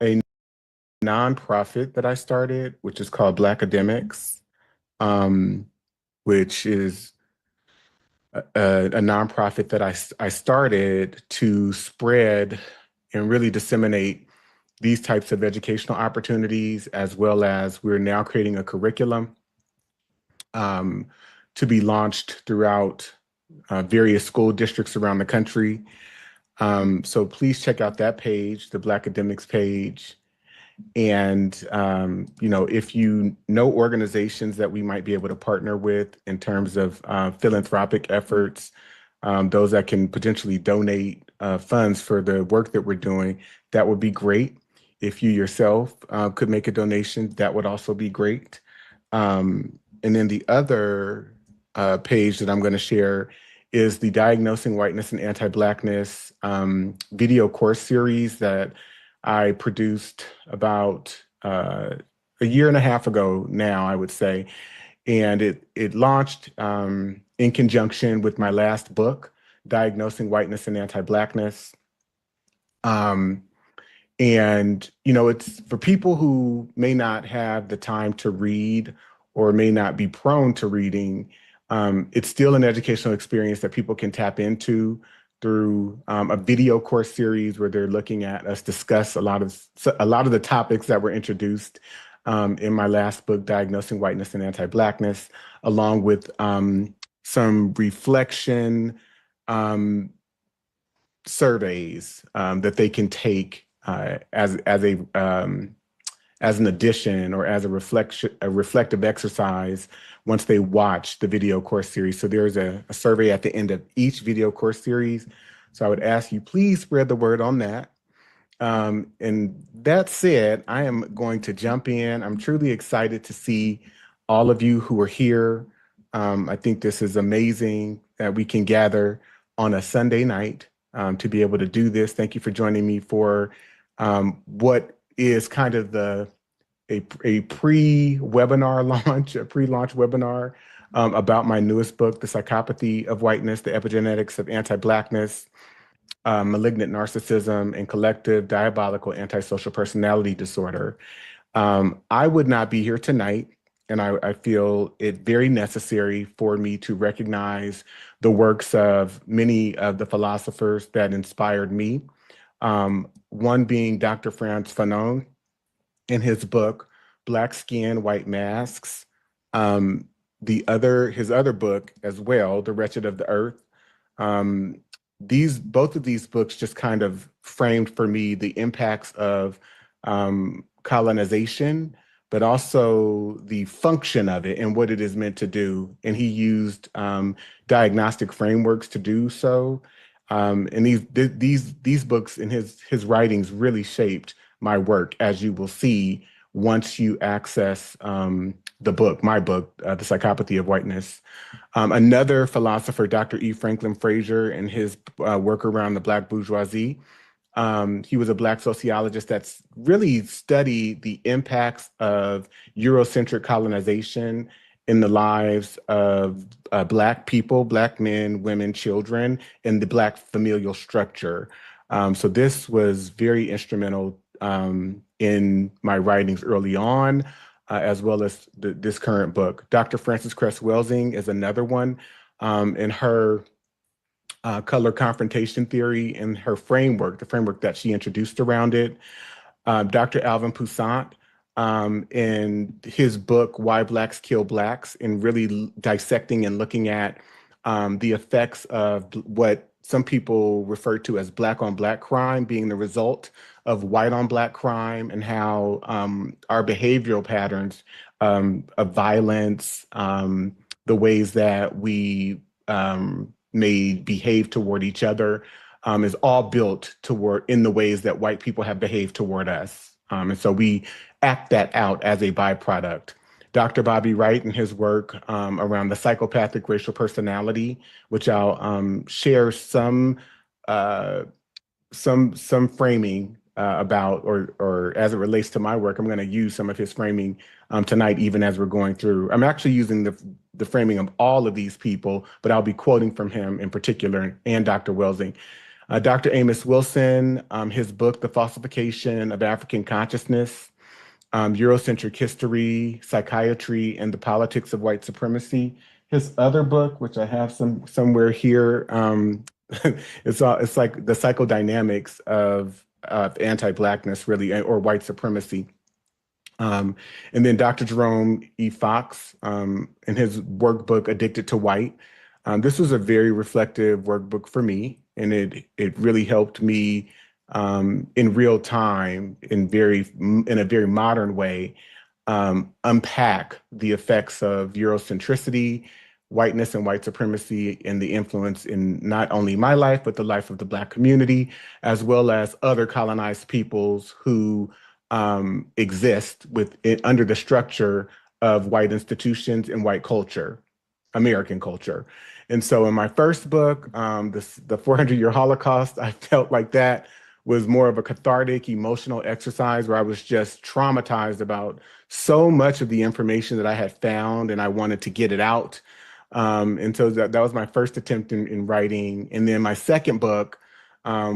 a nonprofit that I started, which is called Black Academics, which is a nonprofit that I started to spread and really disseminate these types of educational opportunities, as well as we're now creating a curriculum um, to be launched throughout various school districts around the country. So please check out that page, the Black Academics page. And, if you know organizations that we might be able to partner with in terms of philanthropic efforts, those that can potentially donate funds for the work that we're doing, that would be great. If you yourself could make a donation, that would also be great. And then the other page that I'm going to share is the Diagnosing Whiteness and Anti-Blackness video course series that I produced about a year and a half ago now, I would say. And it launched in conjunction with my last book, Diagnosing Whiteness and Anti-Blackness. Um, it's for people who may not have the time to read or may not be prone to reading. It's still an educational experience that people can tap into through a video course series where they're looking at us discuss a lot of the topics that were introduced in my last book, Diagnosing Whiteness and Anti-Blackness, along with some reflection surveys that they can take as an addition or as a reflective exercise once they watch the video course series. So there's a survey at the end of each video course series. So I would ask you, please spread the word on that. And that said, I am going to jump in. I'm truly excited to see all of you who are here. I think this is amazing that we can gather on a Sunday night to be able to do this. Thank you for joining me for what is kind of a pre-webinar launch, a pre-launch webinar about my newest book, The Psychopathy of Whiteness, The Epigenetics of Anti-Blackness, Malignant Narcissism, and Collective Diabolical Antisocial Personality Disorder. I would not be here tonight, and I feel it very necessary for me to recognize the works of many of the philosophers that inspired me. One being Dr. Frantz Fanon in his book, Black Skin, White Masks. His other book as well, The Wretched of the Earth. Both of these books just kind of framed for me the impacts of colonization, but also the function of it and what it is meant to do. And he used diagnostic frameworks to do so. And these books and his writings really shaped my work, as you will see once you access my book, The Psychopathy of Whiteness. Another philosopher, Dr. E. Franklin Frazier, and his work around the Black bourgeoisie. He was a Black sociologist that's really studied the impacts of Eurocentric colonization in the lives of Black people, Black men, women, children, and the Black familial structure. So this was very instrumental in my writings early on, as well as this current book. Dr. Frances Cress Welsing is another one in her color confrontation theory and her framework, the framework that she introduced around it. Dr. Alvin Poussant in his book, Why Blacks Kill Blacks, and really dissecting and looking at the effects of what some people refer to as Black on Black crime being the result of white on Black crime, and how our behavioral patterns of violence, the ways that we may behave toward each other, is all built toward in the ways that white people have behaved toward us. And so we act that out as a byproduct. Dr. Bobby Wright and his work around the psychopathic racial personality, which I'll share some framing about, or as it relates to my work. I'm going to use some of his framing tonight, even as we're going through. I'm actually using the framing of all of these people, but I'll be quoting from him in particular, and Dr. Welsing. Dr. Amos Wilson, his book, The Falsification of African Consciousness, Eurocentric History, Psychiatry, and the Politics of White Supremacy. His other book, which I have somewhere here, it's like the psychodynamics of anti-Blackness, really, or white supremacy. And then Dr. Jerome E. Fox, in his workbook, Addicted to White. This was a very reflective workbook for me, and it really helped me in real time, in a very modern way, unpack the effects of Eurocentricity, whiteness and white supremacy, and the influence in not only my life, but the life of the Black community, as well as other colonized peoples who exist under the structure of white institutions and white culture, American culture. And so in my first book, the 400-Year Holocaust, I felt like that was more of a cathartic, emotional exercise where I was just traumatized about so much of the information that I had found, and I wanted to get it out. And so that was my first attempt in writing. And then my second book,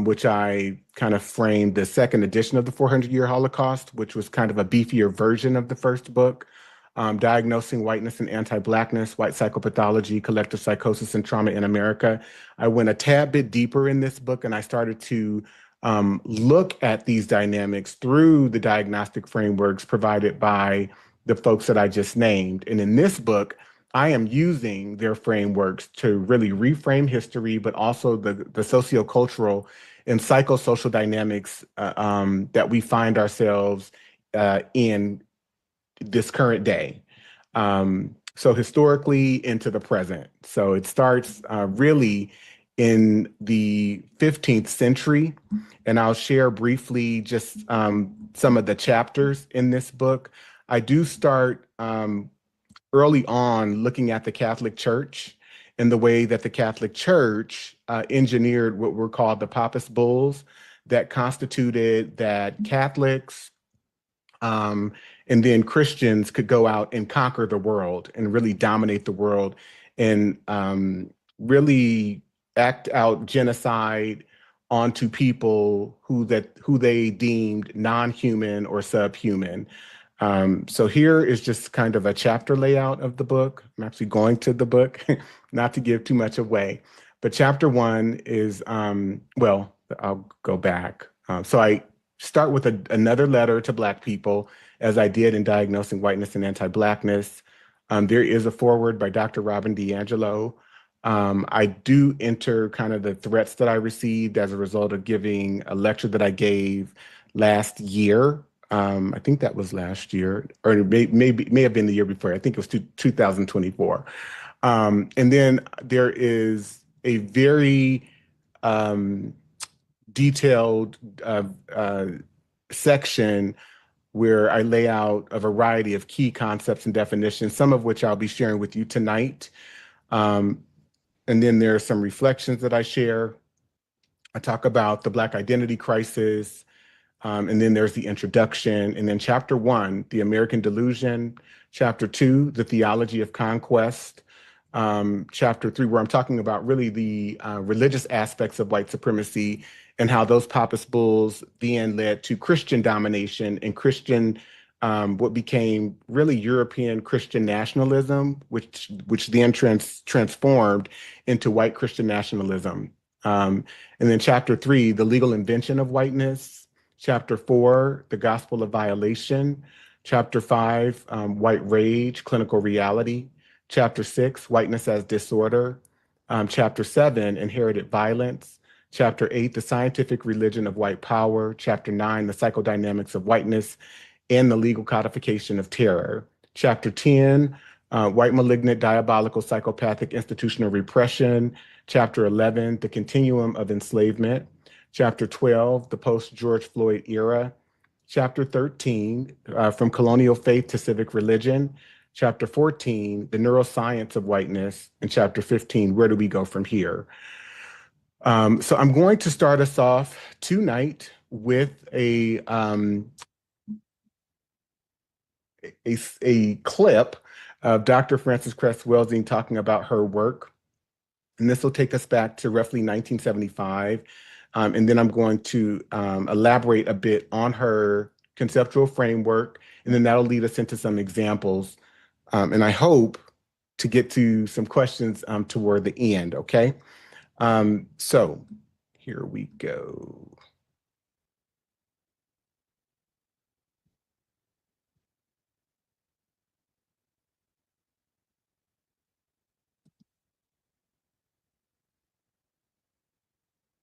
which I kind of framed the second edition of the 400-Year Holocaust, which was kind of a beefier version of the first book, Diagnosing Whiteness and Anti-Blackness, White Psychopathology, Collective Psychosis and Trauma in America. I went a tad bit deeper in this book, and I started to look at these dynamics through the diagnostic frameworks provided by the folks that I just named. And in this book, I am using their frameworks to really reframe history, but also the sociocultural and psychosocial dynamics that we find ourselves in this current day. So historically into the present. So it starts really in the 15th century, and I'll share briefly just some of the chapters in this book. I do start early on looking at the Catholic Church and the way that the Catholic Church engineered what were called the Papist Bulls that constituted that Catholics and then Christians could go out and conquer the world and really dominate the world and really act out genocide onto people who they deemed non-human or subhuman. So here is just kind of a chapter layout of the book. I'm actually going to the book, not to give too much away. But chapter 1 is, well, I'll go back. So I start with another letter to Black people, as I did in Diagnosing Whiteness and Anti-Blackness. There is a foreword by Dr. Robin DiAngelo. I do enter kind of the threats that I received as a result of giving a lecture that I gave last year. I think that was last year, or it may have been the year before. I think it was 2024. And then there is a very detailed section where I lay out a variety of key concepts and definitions, some of which I'll be sharing with you tonight. And then there are some reflections that I share. I talk about the Black identity crisis, and then there's the introduction, and then chapter 1, the American delusion, chapter 2, the theology of conquest, chapter 3, where I'm talking about really the religious aspects of white supremacy and how those Papist bulls then led to Christian domination and Christian, what became really European Christian nationalism, which then transformed into white Christian nationalism. And then chapter 3, the legal invention of whiteness. Chapter 4, the gospel of violation. Chapter 5, white rage, clinical reality. Chapter 6, whiteness as disorder. Chapter 7, inherited violence. Chapter 8, the scientific religion of white power. Chapter 9, the psychodynamics of whiteness and the legal codification of terror. Chapter 10, white malignant, diabolical, psychopathic institutional repression. Chapter 11, the continuum of enslavement. Chapter 12, the post-George Floyd era. Chapter 13, from colonial faith to civic religion. Chapter 14, the neuroscience of whiteness. And chapter 15, where do we go from here? So I'm going to start us off tonight with a clip of Dr. Frances Cress Welsing talking about her work. And this will take us back to roughly 1975. And then I'm going to elaborate a bit on her conceptual framework, and then that'll lead us into some examples. And I hope to get to some questions toward the end, okay? So here we go.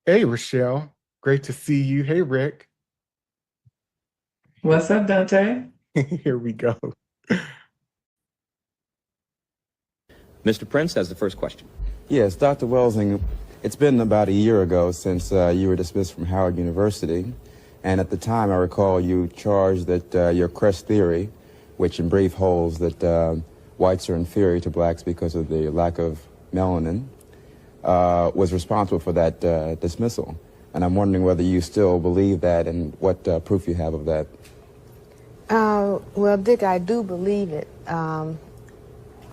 Hey, Rochelle. Great to see you. Hey, Rick. What's up, Dante? Here we go. Mr. Prince has the first question. Yes, Dr. Welsing, it's been about a year ago since you were dismissed from Howard University, and at the time I recall you charged that your crest theory, which in brief holds that whites are inferior to blacks because of the lack of melanin, was responsible for that dismissal. And I'm wondering whether you still believe that and what proof you have of that. Well, Dick, I do believe it.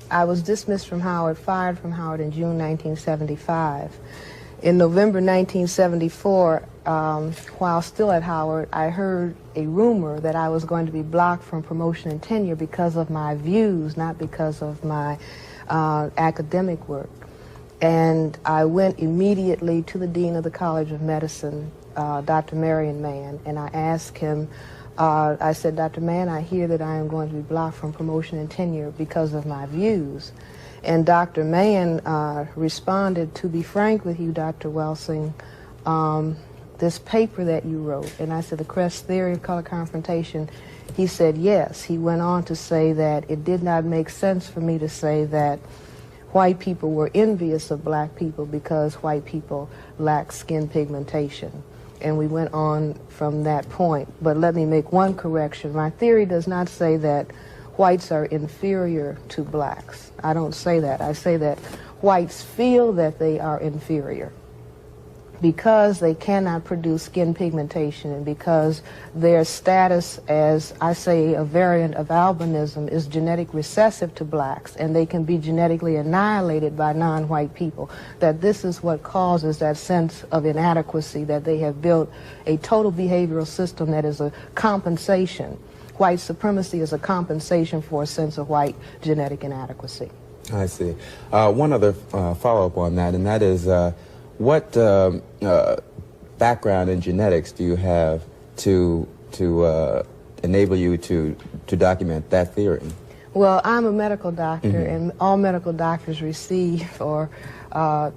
I was dismissed from Howard, fired from Howard in June 1975. In November 1974, while still at Howard, I heard a rumor that I was going to be blocked from promotion and tenure because of my views, not because of my academic work. And I went immediately to the Dean of the College of Medicine, Dr. Marion Mann, and I asked him, I said, Dr. Mann, I hear that I am going to be blocked from promotion and tenure because of my views. And Dr. Mann responded, to be frank with you, Dr. Welsing, this paper that you wrote, and I said, the crest theory of color confrontation, he said yes. He went on to say that it did not make sense for me to say that white people were envious of black people because white people lack skin pigmentation. And we went on from that point. But let me make one correction. My theory does not say that whites are inferior to blacks. I don't say that. I say that whites feel that they are inferior because they cannot produce skin pigmentation and because their status as, I say, a variant of albinism is genetic recessive to blacks, and they can be genetically annihilated by non-white people, that this is what causes that sense of inadequacy, that they have built a total behavioral system that is a compensation. White supremacy is a compensation for a sense of white genetic inadequacy. I see. One other follow-up on that, and that is, what background in genetics do you have to enable you to document that theory? Well, I'm a medical doctor, and all medical doctors receive or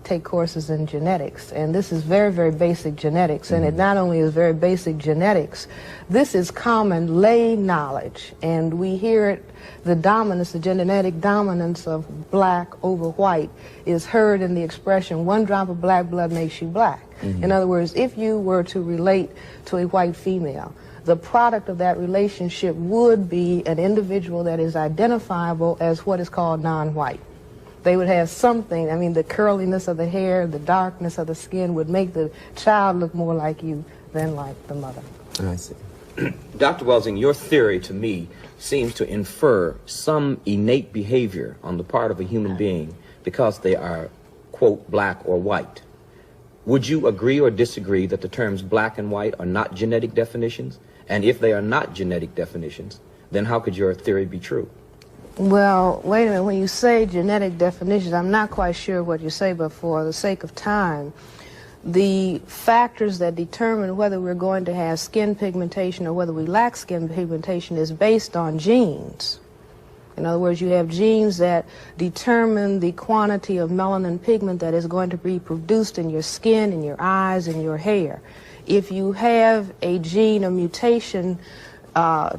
take courses in genetics, and this is very, very basic genetics, and it not only is very basic genetics, this is common lay knowledge, and we hear it, the dominance, the genetic dominance of black over white is heard in the expression, one drop of black blood makes you black. In other words, if you were to relate to a white female, the product of that relationship would be an individual that is identifiable as what is called non-white. They would have something, I mean, the curliness of the hair, the darkness of the skin would make the child look more like you than like the mother. I see. Dr. Welsing, your theory to me seems to infer some innate behavior on the part of a human being because they are, quote, black or white. Would you agree or disagree that the terms black and white are not genetic definitions? And if they are not genetic definitions, then how could your theory be true? Well, wait a minute. When you say genetic definitions, I'm not quite sure what you say, but for the sake of time, the factors that determine whether we're going to have skin pigmentation or whether we lack skin pigmentation is based on genes. In other words, you have genes that determine the quantity of melanin pigment that is going to be produced in your skin, in your eyes, in your hair. If you have a gene, a mutation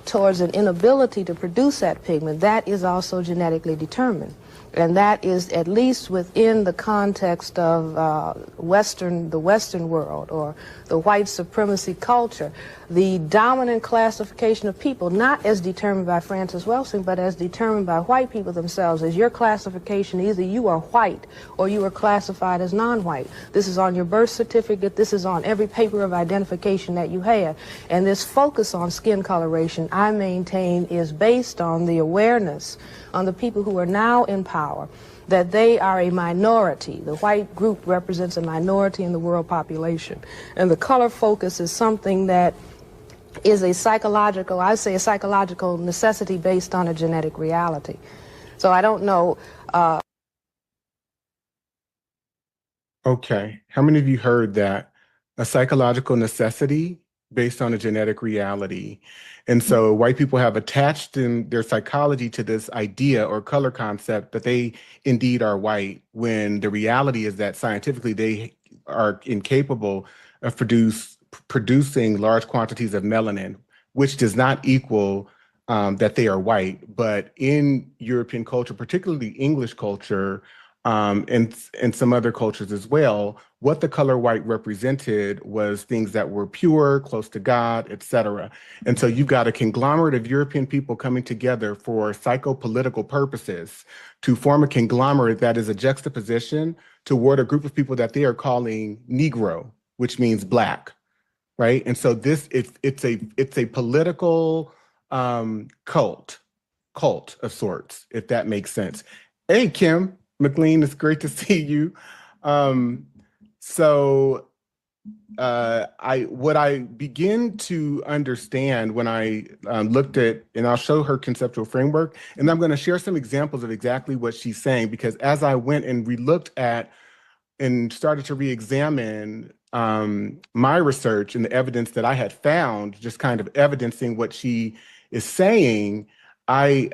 towards an inability to produce that pigment, that is also genetically determined. And that is at least within the context of the Western world, or the white supremacy culture, the dominant classification of people, not as determined by Francis Welsing, but as determined by white people themselves, is your classification. Either you are white or you are classified as non-white. This is on your birth certificate. This is on every paper of identification that you have. And this focus on skin coloration, I maintain, is based on the awareness on the people who are now in power that they are a minority. The white group represents a minority in the world population. And the color focus is something that is a psychological, I say a psychological necessity based on a genetic reality. So I don't know. Okay. How many of you heard that? A psychological necessity based on a genetic reality. And so white people have attached in their psychology to this idea or color concept that they indeed are white, when the reality is that scientifically they are incapable of producing large quantities of melanin, which does not equal that they are white. But in European culture, particularly English culture, and some other cultures as well, what the color white represented was things that were pure, close to God, etc. And so you've got a conglomerate of European people coming together for psychopolitical purposes to form a conglomerate that is a juxtaposition toward a group of people that they are calling Negro, which means black, right? And so it's a political cult of sorts, if that makes sense. Hey, Kim McLean, it's great to see you. What I begin to understand when I looked at, and I'll show her conceptual framework, and I'm going to share some examples of exactly what she's saying, because as I went and relooked at and started to re-examine my research and the evidence that I had found, just kind of evidencing what she is saying, I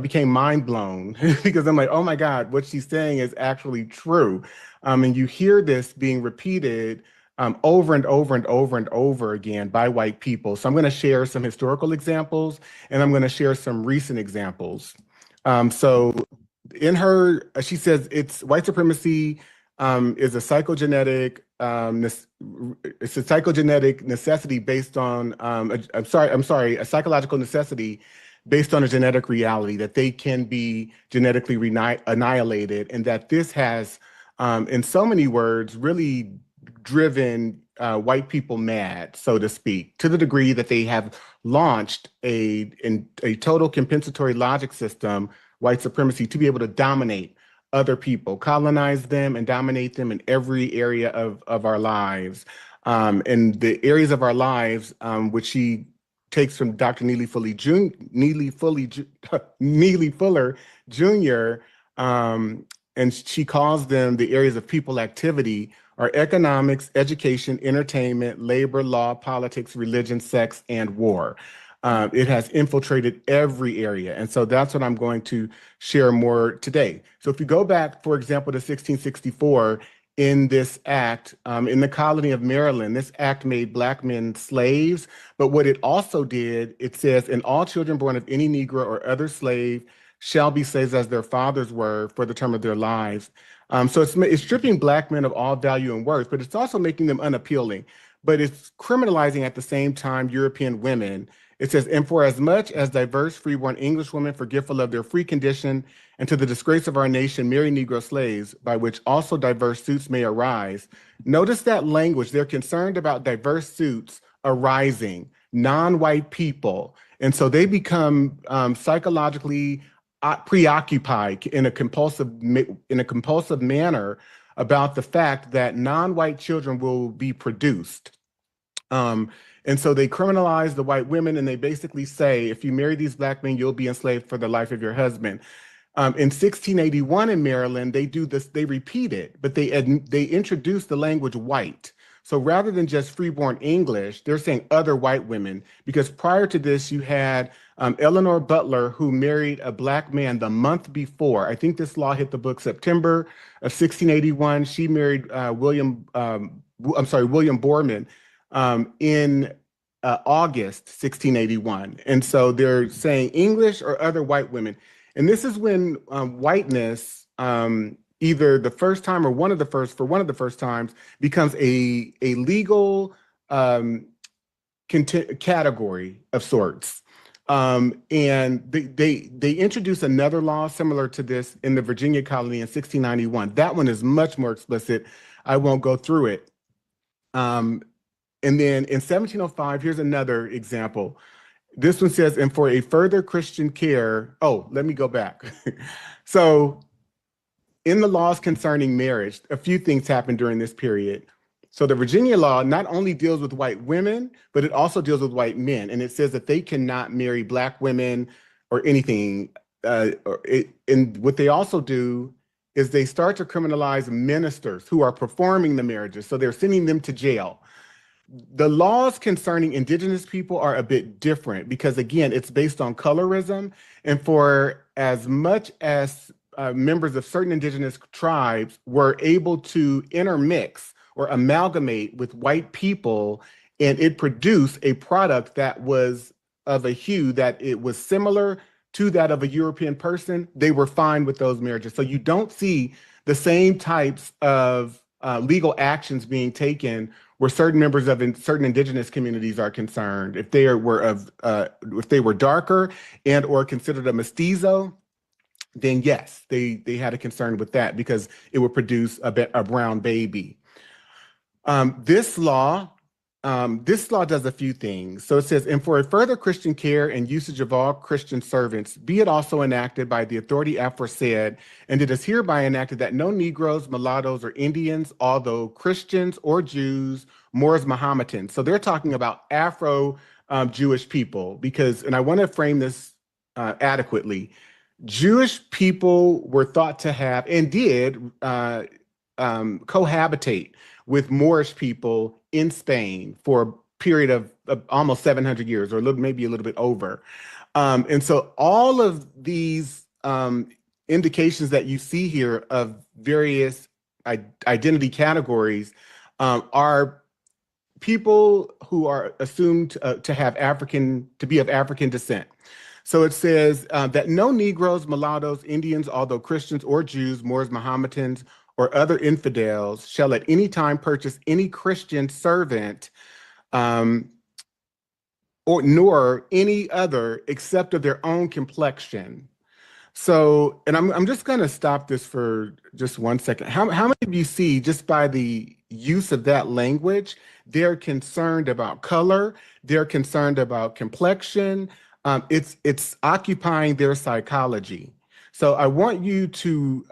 became mind blown because I'm like, oh my God, what she's saying is actually true. And you hear this being repeated over and over and over and over again by white people. So I'm going to share some historical examples, and I'm going to share some recent examples. So in her, she says it's white supremacy is a psychogenetic it's a psychogenetic necessity based on a psychological necessity based on a genetic reality, that they can be genetically annihilated, and that this has in so many words really driven white people mad, so to speak, to the degree that they have launched a total compensatory logic system, white supremacy, to be able to dominate other people, colonize them, and dominate them in every area of our lives. And the areas of our lives, which she takes from Dr. Neely Fuller Jr., and she calls them the areas of people activity, are economics, education, entertainment, labor, law, politics, religion, sex, and war. It has infiltrated every area. And so that's what I'm going to share more today. So if you go back, for example, to 1664, in this act, in the colony of Maryland, this act made black men slaves. But what it also did, it says, and all children born of any Negro or other slave shall be slaves as their fathers were for the term of their lives. So it's stripping black men of all value and worth, but it's also making them unappealing. But it's criminalizing at the same time European women. It says, and for as much as diverse freeborn English women, forgetful of their free condition, and to the disgrace of our nation, marry Negro slaves, by which also diverse suits may arise. Notice that language. They're concerned about diverse suits arising, non-white people. And so they become psychologically preoccupied in a compulsive manner about the fact that non-white children will be produced. And so they criminalize the white women, and they basically say, if you marry these black men, you'll be enslaved for the life of your husband. In 1681 in Maryland, they do this, they repeat it, but they introduce the language white. So rather than just freeborn English, they're saying other white women, because prior to this, you had Eleanor Butler, who married a black man the month before. I think this law hit the book September of 1681. She married William Borman in August 1681. And so they're saying English or other white women. And this is when whiteness, either the first time or one of the first times, becomes a legal category of sorts. And they introduce another law similar to this in the Virginia colony in 1691. That one is much more explicit. I won't go through it. And then in 1705, here's another example. This one says, and for a further Christian care, oh, let me go back. So in the laws concerning marriage, a few things happened during this period. So the Virginia law not only deals with white women, but it also deals with white men. And it says that they cannot marry black women or anything. And what they also do is they start to criminalize ministers who are performing the marriages. So they're sending them to jail. The laws concerning indigenous people are a bit different because, again, it's based on colorism. And for as much as members of certain indigenous tribes were able to intermix or amalgamate with white people, and it produced a product that was of a hue that it was similar to that of a European person, they were fine with those marriages. So you don't see the same types of legal actions being taken where certain members of certain indigenous communities are concerned. If they were darker and or considered a mestizo, then yes, they had a concern with that because it would produce a brown baby. This law does a few things. So it says, and for a further Christian care and usage of all Christian servants, be it also enacted by the authority aforesaid, and it is hereby enacted that no Negroes, mulattoes, or Indians, although Christians or Jews, Moors, Mohammedans. So they're talking about Afro Jewish people because, and I want to frame this adequately, Jewish people were thought to have and did cohabitate with Moorish people in Spain for a period of almost 700 years or maybe a little bit over. And so all of these indications that you see here of various identity categories are people who are assumed to be of African descent. So it says that no Negroes, mulattoes, Indians, although Christians or Jews, Moors, Mohammedans, or other infidels shall at any time purchase any Christian servant nor any other except of their own complexion. So, and I'm just going to stop this for just 1 second. How many of you see just by the use of that language, they're concerned about color, they're concerned about complexion, it's occupying their psychology. So I want you to,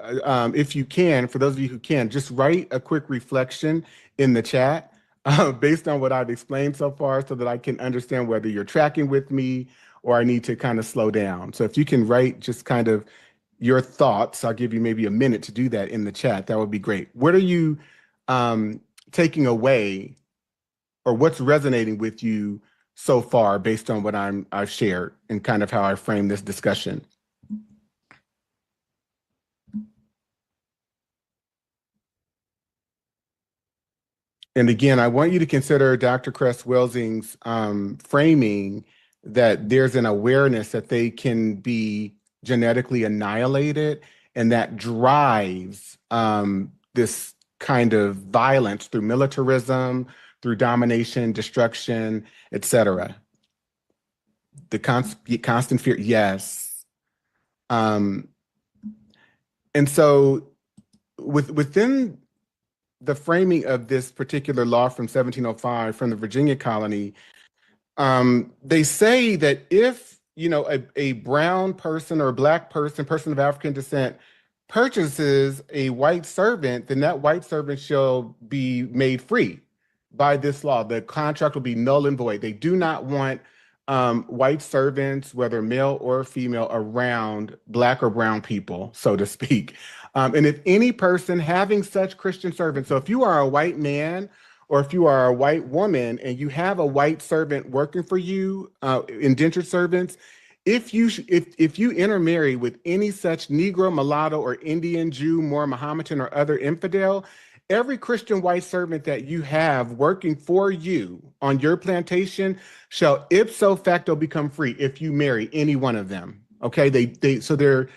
if you can, for those of you who can, just write a quick reflection in the chat based on what I've explained so far so that I can understand whether you're tracking with me or I need to kind of slow down. So if you can write just kind of your thoughts, I'll give you maybe a minute to do that in the chat. That would be great. What are you taking away or what's resonating with you so far based on what I've shared and kind of how I frame this discussion? And again, I want you to consider Dr. Cress-Welsing's framing that there's an awareness that they can be genetically annihilated, and that drives this kind of violence through militarism, through domination, destruction, etc. The constant fear, yes. And so within the framing of this particular law from 1705 from the Virginia colony, they say that if, you know, a brown person or a black person of African descent purchases a white servant, then that white servant shall be made free by this law. The contract will be null and void. They do not want white servants, whether male or female, around black or brown people, so to speak. And if any person having such Christian servants, so if you are a white man or if you are a white woman and you have a white servant working for you, indentured servants, if you intermarry with any such Negro, mulatto, or Indian, Jew, Moor, Mohammedan, or other infidel, every Christian white servant that you have working for you on your plantation shall ipso facto become free if you marry any one of them. Okay, so they're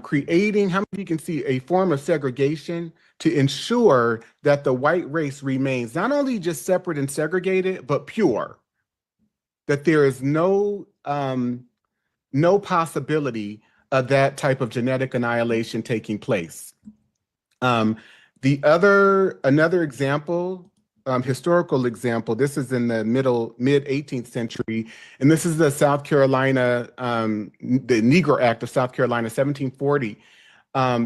creating, how many of you can see, a form of segregation to ensure that the white race remains not only just separate and segregated, but pure, that there is no possibility of that type of genetic annihilation taking place. Another example historical example. This is in the mid 18th century, and this is the South Carolina, the Negro Act of South Carolina, 1740.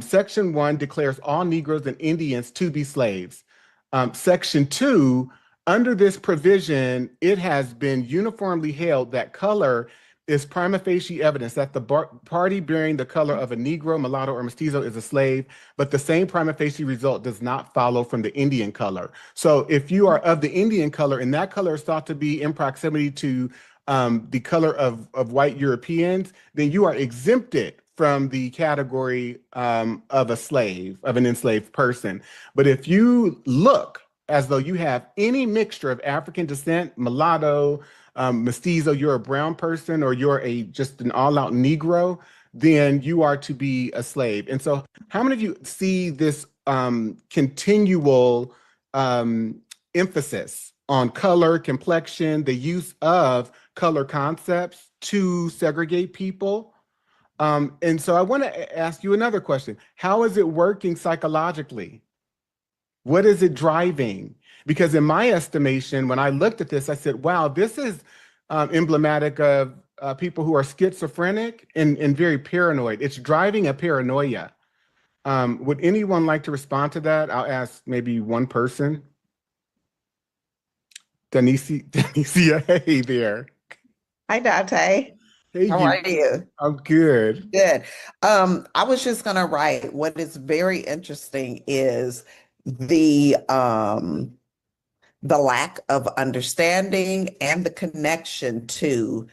Section 1 declares all Negroes and Indians to be slaves. Section 2, under this provision, it has been uniformly held that color is prima facie evidence that the party bearing the color of a Negro, mulatto, or mestizo is a slave, but the same prima facie result does not follow from the Indian color. So if you are of the Indian color and that color is thought to be in proximity to the color of white Europeans, then you are exempted from the category of a slave, of an enslaved person. But if you look as though you have any mixture of African descent, mulatto, mestizo, you're a brown person, or you're just an all-out Negro, then you are to be a slave. And so how many of you see this continual emphasis on color, complexion, the use of color concepts to segregate people? And so I want to ask you another question. How is it working psychologically? What is it driving? Because in my estimation, when I looked at this, I said, wow, this is emblematic of people who are schizophrenic and very paranoid. It's driving a paranoia. Would anyone like to respond to that? I'll ask maybe one person. Danicia, hey there. Hi, Dante. Hey, How are you? I'm good. Good. I was just gonna write, what is very interesting is the lack of understanding and the connection to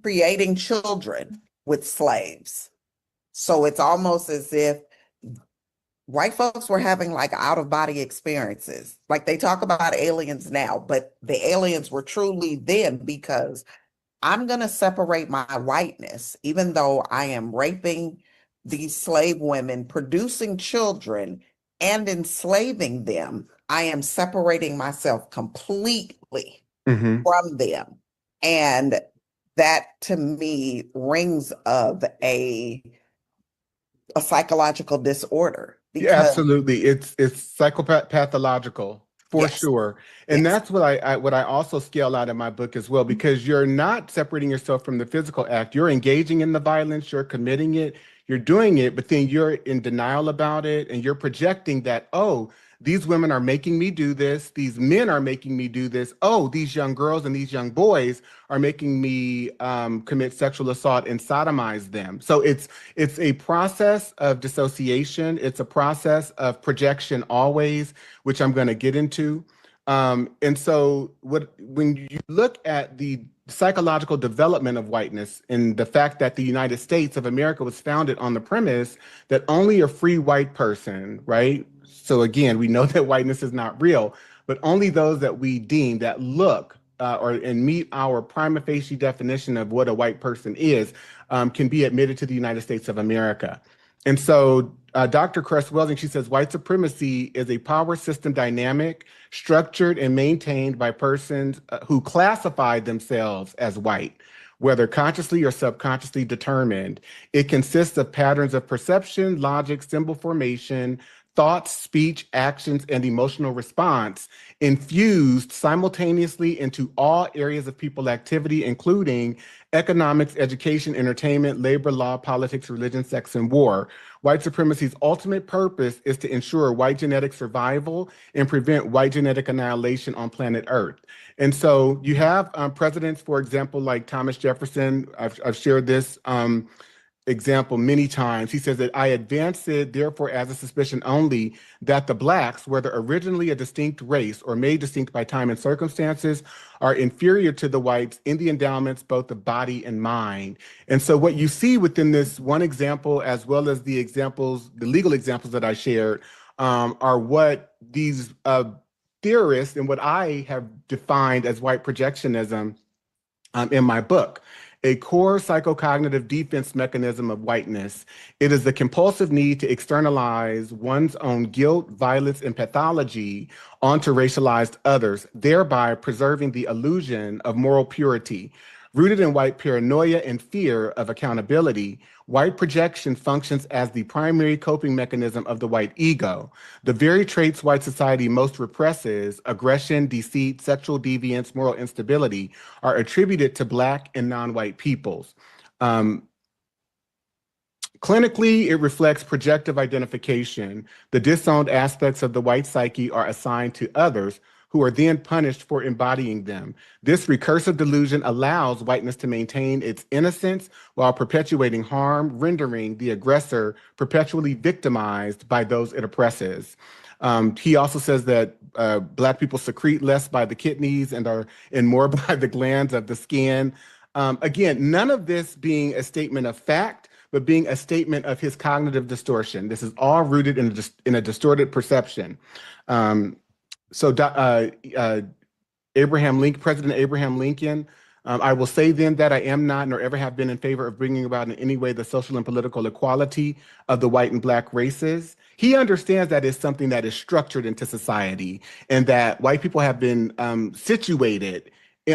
creating children with slaves. So it's almost as if white folks were having like out-of-body experiences. Like they talk about aliens now, but the aliens were truly them, because I'm going to separate my whiteness, even though I am raping these slave women, producing children, and enslaving them. I am separating myself completely from them. And that to me rings of a psychological disorder. Yeah, absolutely. It's psychopathological for sure. And that's what I also scale out in my book as well, because you're not separating yourself from the physical act. You're engaging in the violence, you're committing it, you're doing it, but then you're in denial about it, and you're projecting that, oh, these women are making me do this, these men are making me do this, oh, these young girls and these young boys are making me commit sexual assault and sodomize them. So it's a process of dissociation. It's a process of projection always, which I'm going to get into. And so when you look at the psychological development of whiteness and the fact that the United States of America was founded on the premise that only a free white person, right? So again, we know that whiteness is not real, but only those that we deem that look and meet our prima facie definition of what a white person is can be admitted to the United States of America. And so Dr. Cress-Welsing, she says, white supremacy is a power system dynamic, structured and maintained by persons who classify themselves as white, whether consciously or subconsciously determined. It consists of patterns of perception, logic, symbol formation, thoughts, speech, actions, and emotional response infused simultaneously into all areas of people activity, including economics, education, entertainment, labor, law, politics, religion, sex, and war. White supremacy's ultimate purpose is to ensure white genetic survival and prevent white genetic annihilation on planet Earth. And so you have presidents, for example, like Thomas Jefferson. I've shared this example many times. He says that I advance it, therefore, as a suspicion only that the blacks, whether originally a distinct race or made distinct by time and circumstances, are inferior to the whites in the endowments, both of body and mind. And so what you see within this one example, as well as the examples, the legal examples that I shared, are what these theorists and what I have defined as white projectionism in my book. A core psychocognitive defense mechanism of whiteness. It is the compulsive need to externalize one's own guilt, violence, and pathology onto racialized others, thereby preserving the illusion of moral purity. Rooted in white paranoia and fear of accountability, white projection functions as the primary coping mechanism of the white ego. The very traits white society most represses, aggression, deceit, sexual deviance, moral instability, are attributed to Black and non-white peoples. Clinically, it reflects projective identification. The disowned aspects of the white psyche are assigned to others who are then punished for embodying them. This recursive delusion allows whiteness to maintain its innocence while perpetuating harm, rendering the aggressor perpetually victimized by those it oppresses. He also says that Black people secrete less by the kidneys and more by the glands of the skin. Again, none of this being a statement of fact, but being a statement of his cognitive distortion. This is all rooted in a distorted perception. President Abraham Lincoln, I will say then that I am not nor ever have been in favor of bringing about in any way the social and political equality of the white and Black races. He understands that it's something that is structured into society and that white people have been situated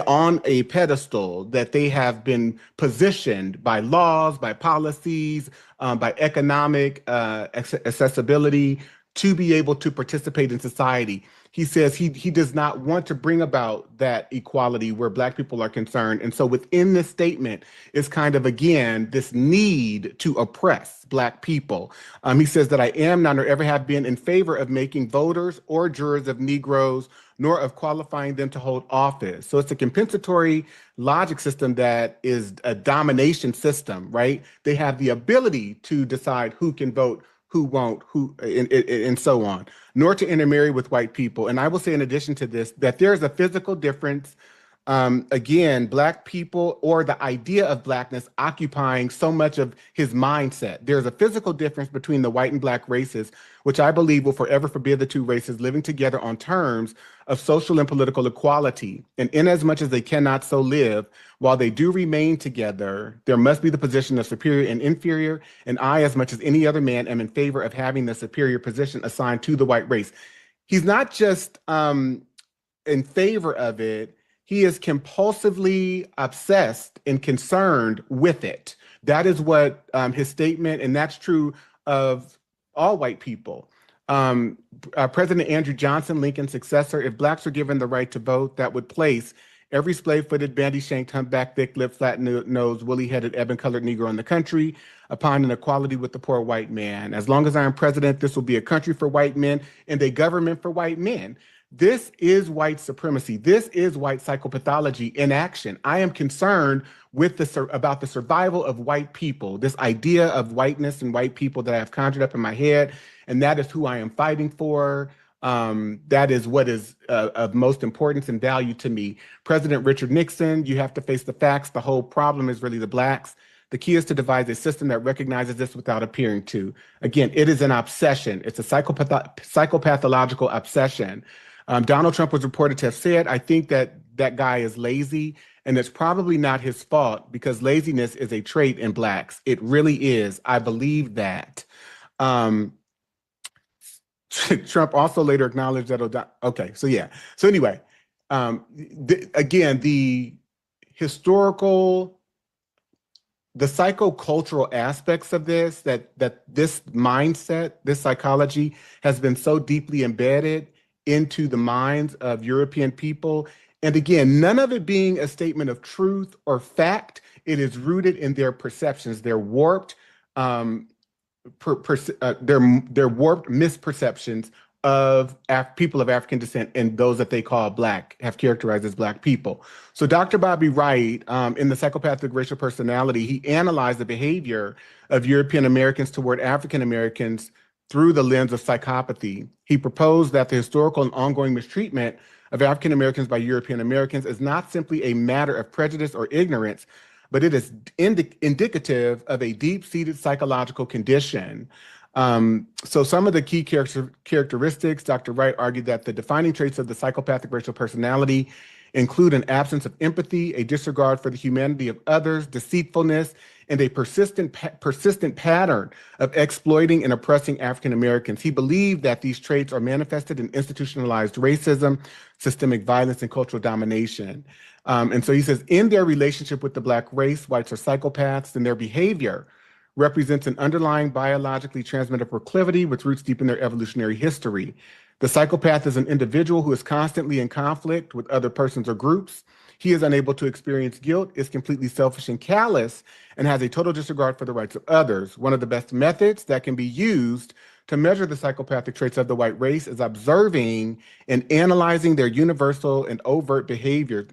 on a pedestal, that they have been positioned by laws, by policies, by economic accessibility to be able to participate in society. He says he does not want to bring about that equality where Black people are concerned. And so within this statement is kind of, again, this need to oppress Black people. He says that I am not or ever have been in favor of making voters or jurors of Negroes, nor of qualifying them to hold office. So it's a compensatory logic system that is a domination system, right? They have the ability to decide who can vote, who won't, and so on, nor to intermarry with white people. And I will say in addition to this, that there's a physical difference. Again, Black people, or the idea of Blackness, occupying so much of his mindset. There's a physical difference between the white and Black races, which I believe will forever forbid the two races living together on terms of social and political equality. And inasmuch as they cannot so live, while they do remain together, there must be the position of superior and inferior. And I, as much as any other man, am in favor of having the superior position assigned to the white race. He's not just in favor of it, he is compulsively obsessed and concerned with it. That is what his statement, and that's true of all white people. President Andrew Johnson, Lincoln's successor, if Blacks were given the right to vote, that would place every slave-footed, bandy-shanked, humpback, thick-lipped, flat-nosed, woolly-headed, ebon-colored Negro in the country upon an equality with the poor white man. As long as I am president, this will be a country for white men and a government for white men. This is white supremacy. This is white psychopathology in action. I am concerned with about the survival of white people, this idea of whiteness and white people that I have conjured up in my head, and that is who I am fighting for. That is what is of most importance and value to me. President Richard Nixon, you have to face the facts. The whole problem is really the Blacks. The key is to devise a system that recognizes this without appearing to. Again, it is an obsession. It's a psychopathological obsession. Donald Trump was reported to have said, I think that that guy is lazy, and it's probably not his fault because laziness is a trait in Blacks. It really is. I believe that. Trump also later acknowledged that, okay, so yeah. So anyway, again, the psychocultural aspects of this, that this mindset, this psychology has been so deeply embedded into the minds of European people. And again, none of it being a statement of truth or fact. It is rooted in their perceptions, their warped, their warped misperceptions of people of African descent and those that they call Black, have characterized as Black people. So Dr. Bobby Wright, in The Psychopathic Racial Personality, he analyzed the behavior of European Americans toward African Americans through the lens of psychopathy. He proposed that the historical and ongoing mistreatment of African Americans by European Americans is not simply a matter of prejudice or ignorance, but it is indicative of a deep-seated psychological condition. So some of the key characteristics, Dr. Wright argued that the defining traits of the psychopathic racial personality include an absence of empathy, a disregard for the humanity of others, deceitfulness, and a persistent pattern of exploiting and oppressing African Americans. He believed that these traits are manifested in institutionalized racism, systemic violence, and cultural domination. And so he says, in their relationship with the Black race, whites are psychopaths, and their behavior represents an underlying biologically transmitted proclivity with roots deep in their evolutionary history. The psychopath is an individual who is constantly in conflict with other persons or groups. He is unable to experience guilt, is completely selfish and callous, and has a total disregard for the rights of others. One of the best methods that can be used to measure the psychopathic traits of the white race is observing and analyzing their universal overt behaviors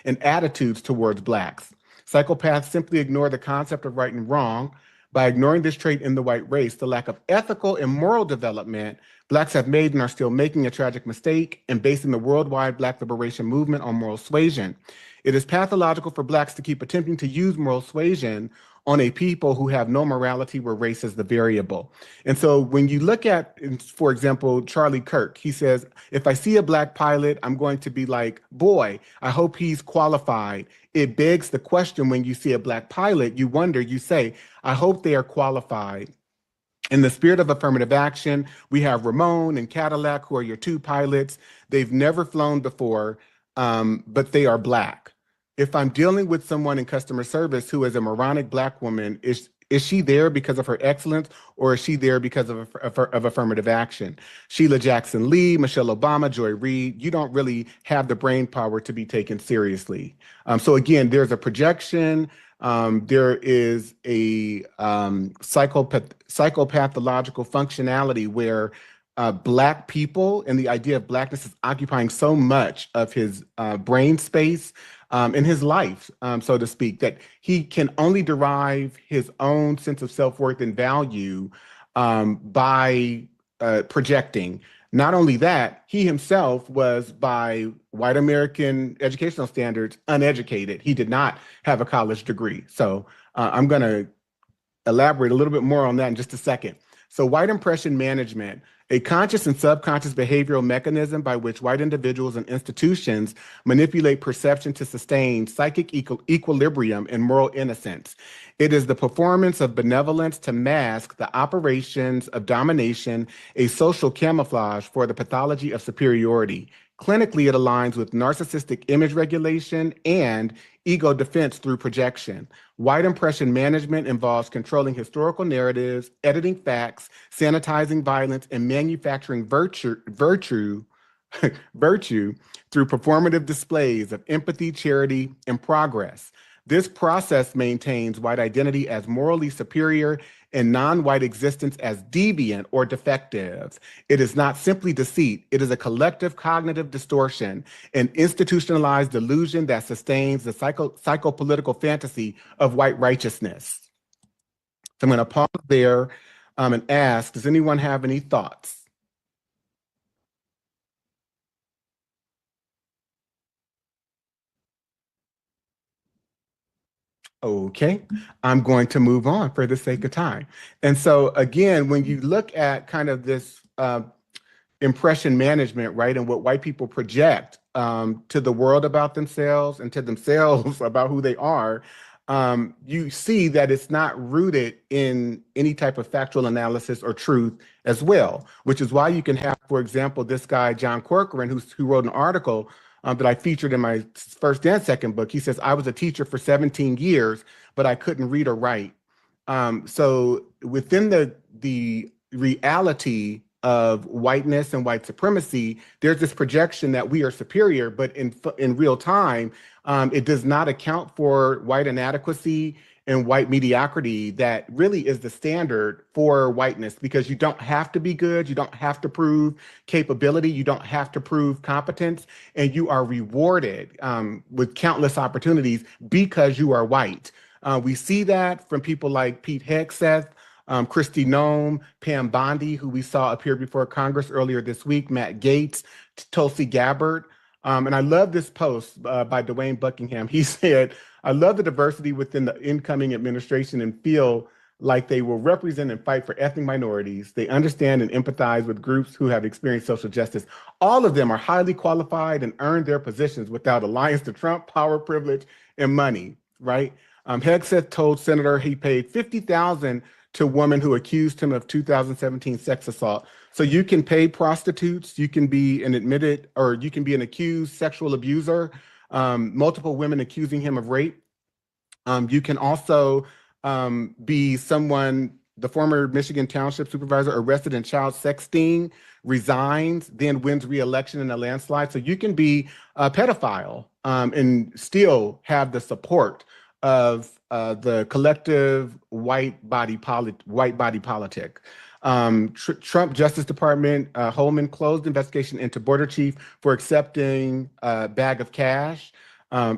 and attitudes towards Blacks. Psychopaths simply ignore the concept of right and wrong. By ignoring this trait in the white race, the lack of ethical and moral development Blacks have made and are still making a tragic mistake in basing the worldwide Black liberation movement on moral suasion. It is pathological for Blacks to keep attempting to use moral suasion on a people who have no morality where race is the variable. And so when you look at, for example, Charlie Kirk, he says, if I see a Black pilot, I'm going to be like, boy, I hope he's qualified. It begs the question when you see a Black pilot, you wonder, you say, I hope they are qualified. In the spirit of affirmative action, we have Ramon and Cadillac, who are your two pilots. They've never flown before, but they are Black. If I'm dealing with someone in customer service who is a moronic Black woman, is she there because of her excellence, or is she there because of affirmative action? Sheila Jackson Lee, Michelle Obama, Joy Reid, you don't really have the brain power to be taken seriously. So again, there's a projection. There is a psychopathological functionality where Black people and the idea of Blackness is occupying so much of his brain space in his life, so to speak, that he can only derive his own sense of self-worth and value by projecting. Not only that, he himself was, by white American educational standards, uneducated. He did not have a college degree. So I'm going to elaborate a little bit more on that in just a second. So white impression management, a conscious and subconscious behavioral mechanism by which white individuals and institutions manipulate perception to sustain psychic equilibrium and moral innocence. It is the performance of benevolence to mask the operations of domination, a social camouflage for the pathology of superiority. Clinically, it aligns with narcissistic image regulation and ego defense through projection. White impression management involves controlling historical narratives, editing facts, sanitizing violence, and manufacturing virtue through performative displays of empathy, charity, and progress. This process maintains white identity as morally superior and non-white existence as deviant or defective. It is not simply deceit. It is a collective cognitive distortion, an institutionalized delusion that sustains the psychopolitical fantasy of white righteousness. So I'm going to pause there and ask, does anyone have any thoughts? Okay, I'm going to move on for the sake of time. And so again, when you look at kind of this impression management, right, and what white people project to the world about themselves and to themselves about who they are, you see that it's not rooted in any type of factual analysis or truth as well, which is why you can have, for example, this guy, John Corcoran, who wrote an article that I featured in my first and second book. He says, I was a teacher for 17 years, but I couldn't read or write. So within the reality of whiteness and white supremacy, there's this projection that we are superior, but in real time, it does not account for white inadequacy and white mediocrity that really is the standard for whiteness, because you don't have to be good, you don't have to prove capability, you don't have to prove competence, and you are rewarded with countless opportunities because you are white. We see that from people like Pete Hegseth, Kristi Noem, Pam Bondi, who we saw appear before Congress earlier this week, Matt Gaetz, Tulsi Gabbard. And I love this post by Dwayne Buckingham. He said, I love the diversity within the incoming administration and feel like they will represent and fight for ethnic minorities. They understand and empathize with groups who have experienced social justice. All of them are highly qualified and earned their positions without alliance to Trump, power, privilege, and money, right? Hegseth told Senator he paid $50,000 to a woman who accused him of 2017 sex assault. So you can pay prostitutes, you can be an admitted, or you can be an accused sexual abuser, multiple women accusing him of rape. You can also be someone, the former Michigan Township Supervisor arrested in child sexting, resigns, then wins re-election in a landslide. So you can be a pedophile and still have the support of the collective white body politic. Trump Justice Department, Holman closed investigation into border chief for accepting a bag of cash.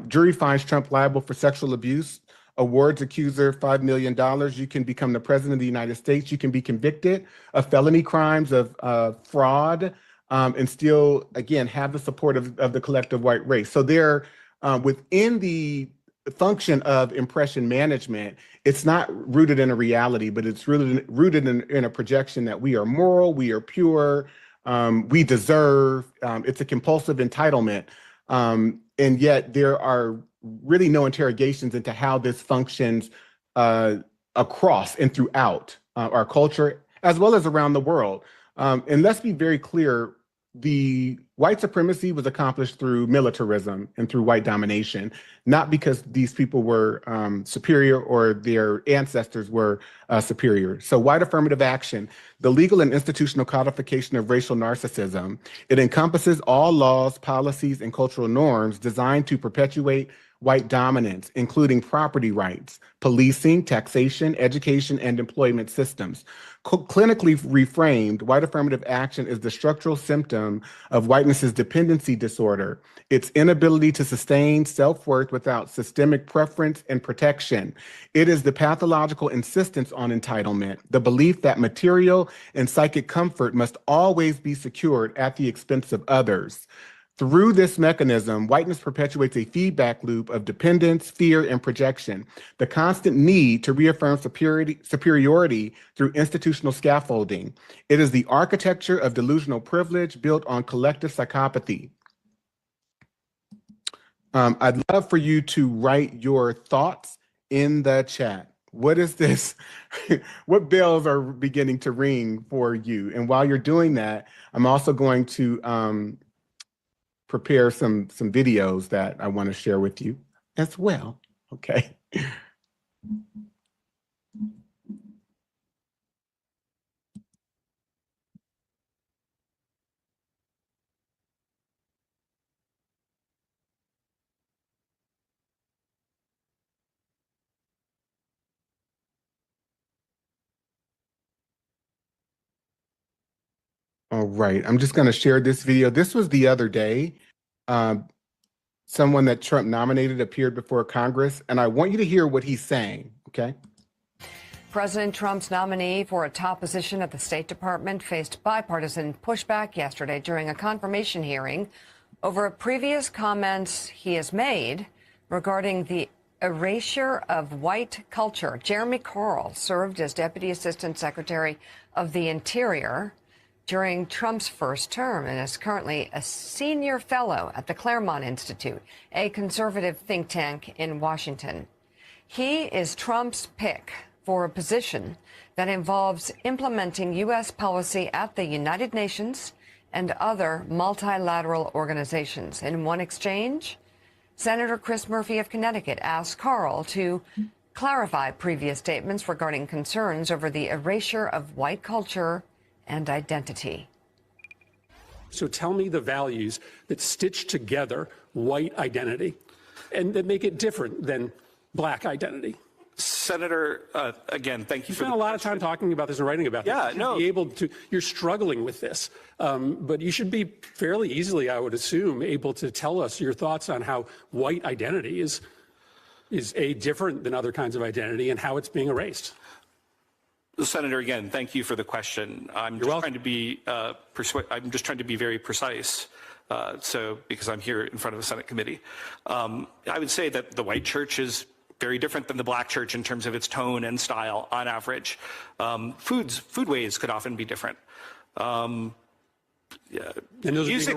Jury finds Trump liable for sexual abuse. Awards accuser $5 million. You can become the president of the United States. You can be convicted of felony crimes of fraud and still, again, have the support of the collective white race. So they're within the function of impression management. It's not rooted in a reality, but it's rooted in a projection that we are moral, we are pure, we deserve. It's a compulsive entitlement. And yet there are really no interrogations into how this functions across and throughout our culture, as well as around the world. And let's be very clear, the white supremacy was accomplished through militarism and through white domination, not because these people were superior or their ancestors were superior. So white affirmative action, the legal and institutional codification of racial narcissism, it encompasses all laws, policies, and cultural norms designed to perpetuate white dominance, including property rights, policing, taxation, education, and employment systems. Clinically reframed, white affirmative action is the structural symptom of whiteness's dependency disorder, its inability to sustain self-worth without systemic preference and protection. It is the pathological insistence on entitlement, the belief that material and psychic comfort must always be secured at the expense of others. Through this mechanism, whiteness perpetuates a feedback loop of dependence, fear, and projection, the constant need to reaffirm superiority through institutional scaffolding. It is the architecture of delusional privilege built on collective psychopathy. I'd love for you to write your thoughts in the chat. What is this? What bells are beginning to ring for you? And while you're doing that, I'm also going to prepare some videos that I want to share with you as well. Okay. All right, I'm just going to share this video. This was the other day. Someone that Trump nominated appeared before Congress, and I want you to hear what he's saying, okay? President Trump's nominee for a top position at the State Department faced bipartisan pushback yesterday during a confirmation hearing over previous comments he has made regarding the erasure of white culture. Jeremy Carl served as Deputy Assistant Secretary of the Interior during Trump's first term and is currently a senior fellow at the Claremont Institute, a conservative think tank in Washington. He is Trump's pick for a position that involves implementing U.S. policy at the United Nations and other multilateral organizations. In one exchange, Senator Chris Murphy of Connecticut asked Carl to clarify previous statements regarding concerns over the erasure of white culture and identity. So tell me the values that stitch together white identity and that make it different than black identity. Senator, again, thank you for spent a lot of time talking about this and writing about this. Yeah, no. Be able to, you're struggling with this, but you should be fairly easily, I would assume, able to tell us your thoughts on how white identity is different than other kinds of identity and how it's being erased. Senator, again, thank you for the question. I'm just trying to be I'm just trying to be very precise. Because I'm here in front of a Senate committee, I would say that the white church is very different than the black church in terms of its tone and style on average. Foodways could often be different. Yeah. And those music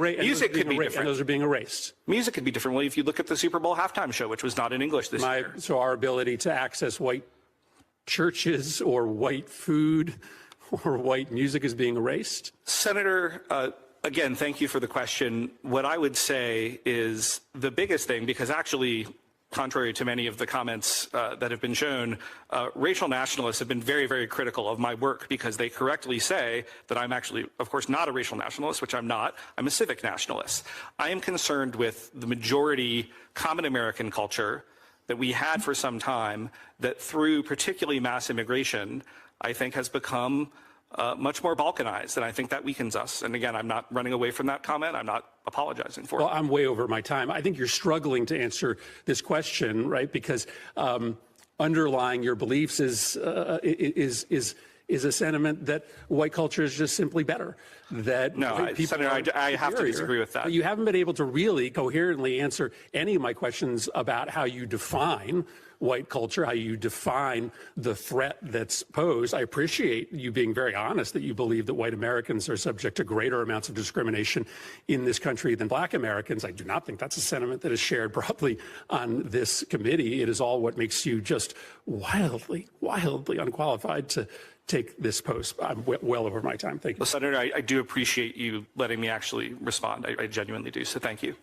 could be different. And those are being erased. Music could be different. Well, if you look at the Super Bowl halftime show, which was not in English this year. So our ability to access white churches or white food or white music is being erased? Senator, again, thank you for the question. What I would say is the biggest thing, because actually, contrary to many of the comments that have been shown, racial nationalists have been very, very critical of my work because they correctly say that I'm actually, of course, not a racial nationalist, which I'm not. I'm a civic nationalist. I am concerned with the majority common American culture that we had for some time that through particularly mass immigration, I think has become much more balkanized, and I think that weakens us. And again, I'm not running away from that comment. I'm not apologizing for it. Well, I'm way over my time. I think you're struggling to answer this question, right? Because underlying your beliefs is a sentiment that white culture is just simply better. That no, Senator, I have to disagree with that. But you haven't been able to really coherently answer any of my questions about how you define white culture, how you define the threat that's posed. I appreciate you being very honest that you believe that white Americans are subject to greater amounts of discrimination in this country than black Americans. I do not think that's a sentiment that is shared broadly on this committee. It is all what makes you just wildly, wildly unqualified to take this post. I'm well over my time. Thank you. Well, Senator, I do appreciate you letting me actually respond. I genuinely do. So thank you.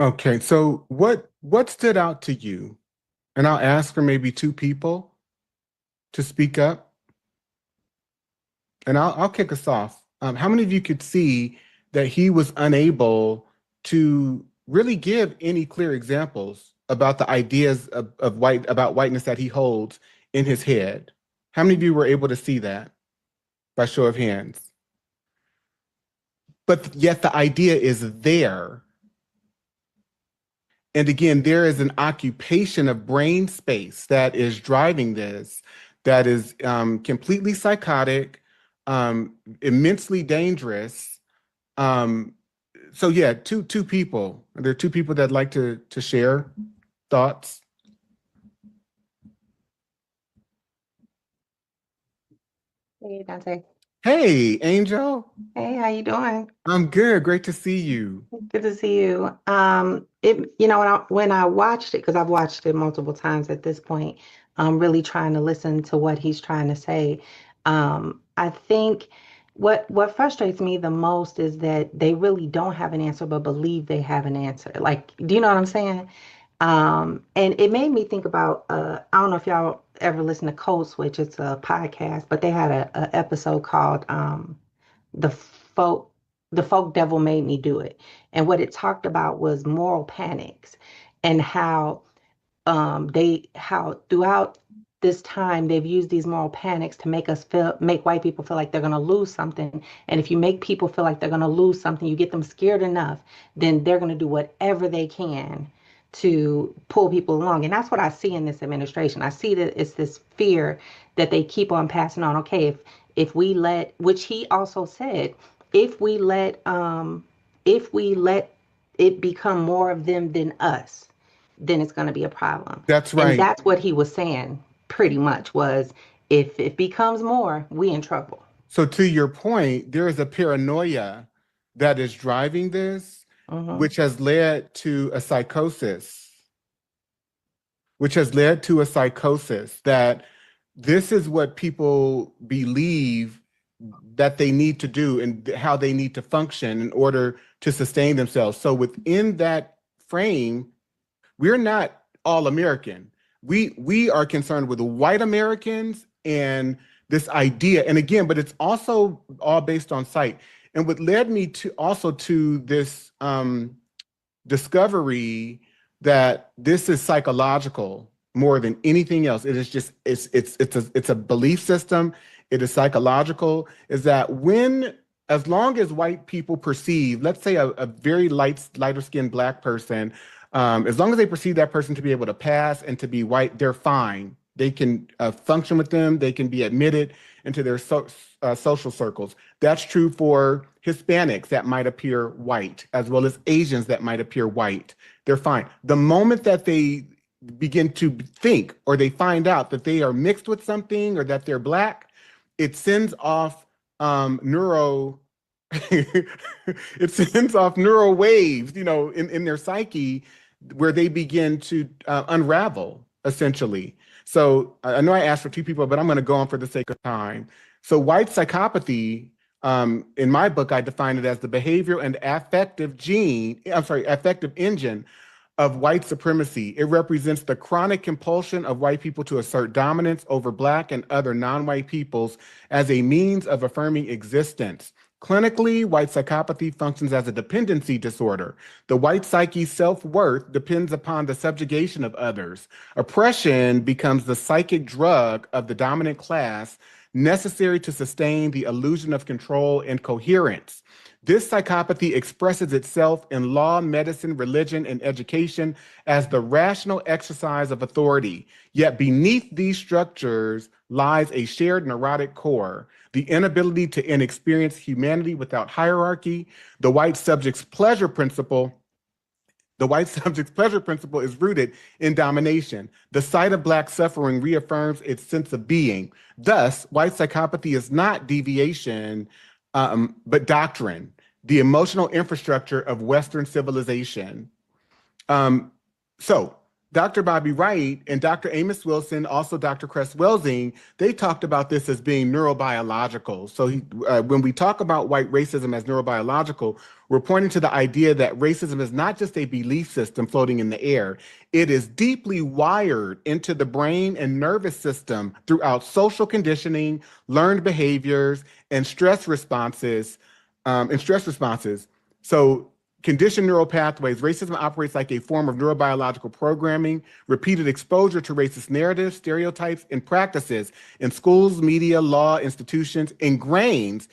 Okay, so what stood out to you? And I'll ask for maybe two people to speak up. And I'll kick us off. How many of you could see that he was unable to really give any clear examples about the ideas about whiteness that he holds in his head? How many of you were able to see that by show of hands? But yet the idea is there. And again, there is an occupation of brain space that is driving this, that is completely psychotic, immensely dangerous. So yeah, two people. Are there two people that'd like to share thoughts? Hey, Dante. Hey, Angel. Hey, how you doing? I'm good. Great to see you. Good to see you. When I watched it, because I've watched it multiple times at this point, I'm really trying to listen to what he's trying to say. I think what frustrates me the most is that they really don't have an answer, but believe they have an answer. Like, do you know what I'm saying? And it made me think about, I don't know if y'all ever listen to Code Switch, it's a podcast, but they had a episode called The Folk Devil Made Me Do It. And what it talked about was moral panics and how throughout this time they've used these moral panics to make white people feel like they're going to lose something. And if you make people feel like they're going to lose something, you get them scared enough, then they're going to do whatever they can to pull people along. And that's what I see in this administration. I see that it's this fear that they keep on passing on. Okay, if we let, which he also said, if we let it become more of them than us, then it's going to be a problem. That's right. And that's what he was saying pretty much, was if it becomes more, we in trouble. So to your point, there is a paranoia that is driving this, which has led to a psychosis, that this is what people believe that they need to do and how they need to function in order to sustain themselves. So within that frame, we're not all American. We are concerned with white Americans and this idea. And again, but it's also all based on sight. And what led me to this discovery that this is psychological more than anything else. It is just, it's a belief system. It is psychological, is that as long as white people perceive, let's say a very lighter skinned black person, as long as they perceive that person to be able to pass and to be white, they're fine. They can function with them. They can be admitted into their social circles. That's true for Hispanics that might appear white, as well as Asians that might appear white. They're fine. The moment that they begin to think or they find out that they are mixed with something or that they're Black, it sends off neuro it sends off neural waves, in their psyche where they begin to unravel, essentially. So I know I asked for two people, but I'm going to go on for the sake of time. So white psychopathy, in my book, I define it as the behavioral and affective engine of white supremacy. It represents the chronic compulsion of white people to assert dominance over Black and other non-white peoples as a means of affirming existence. Clinically, white psychopathy functions as a dependency disorder. The white psyche's self-worth depends upon the subjugation of others. Oppression becomes the psychic drug of the dominant class, necessary to sustain the illusion of control and coherence. This psychopathy expresses itself in law, medicine, religion, and education as the rational exercise of authority. Yet beneath these structures lies a shared neurotic core, the inability to experience humanity without hierarchy. The white subject's pleasure principle is rooted in domination. The sight of Black suffering reaffirms its sense of being. Thus, white psychopathy is not deviation, but doctrine, the emotional infrastructure of Western civilization. So Dr. Bobby Wright and Dr. Amos Wilson, also Dr. Cress Welsing, they talked about this as being neurobiological. So when we talk about white racism as neurobiological, we're pointing to the idea that racism is not just a belief system floating in the air. It is deeply wired into the brain and nervous system throughout social conditioning, learned behaviors, and stress responses. So conditioned neural pathways, racism operates like a form of neurobiological programming. Repeated exposure to racist narratives, stereotypes, and practices in schools, media, law, institutions ingrains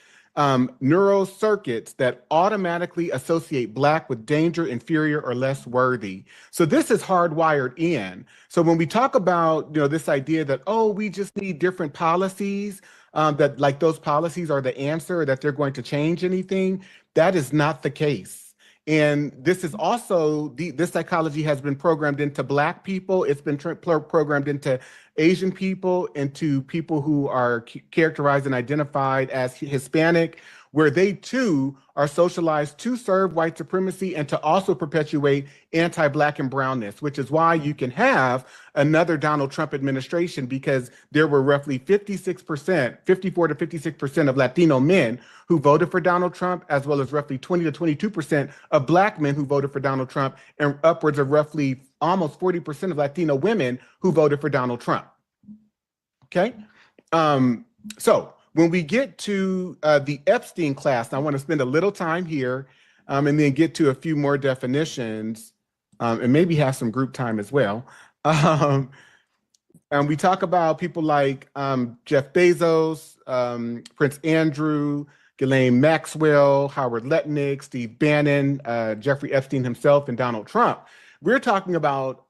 neural circuits that automatically associate Black with danger, inferior, or less worthy. So this is hardwired in. So when we talk about this idea that, we just need different policies, that like those policies are the answer, or that they're going to change anything, that is not the case. And this is also, this psychology has been programmed into Black people. It's been programmed into Asian people, into people who are characterized and identified as Hispanic, where they too are socialized to serve white supremacy and to also perpetuate anti-Black and brownness, which is why you can have another Donald Trump administration, because there were roughly 54 to 56% of Latino men who voted for Donald Trump, as well as roughly 20 to 22% of Black men who voted for Donald Trump, and upwards of roughly almost 40% of Latino women who voted for Donald Trump. Okay? So when we get to the Epstein class, I want to spend a little time here and then get to a few more definitions and maybe have some group time as well. And we talk about people like Jeff Bezos, Prince Andrew, Ghislaine Maxwell, Howard Lutnick, Steve Bannon, Jeffrey Epstein himself, and Donald Trump. We're talking about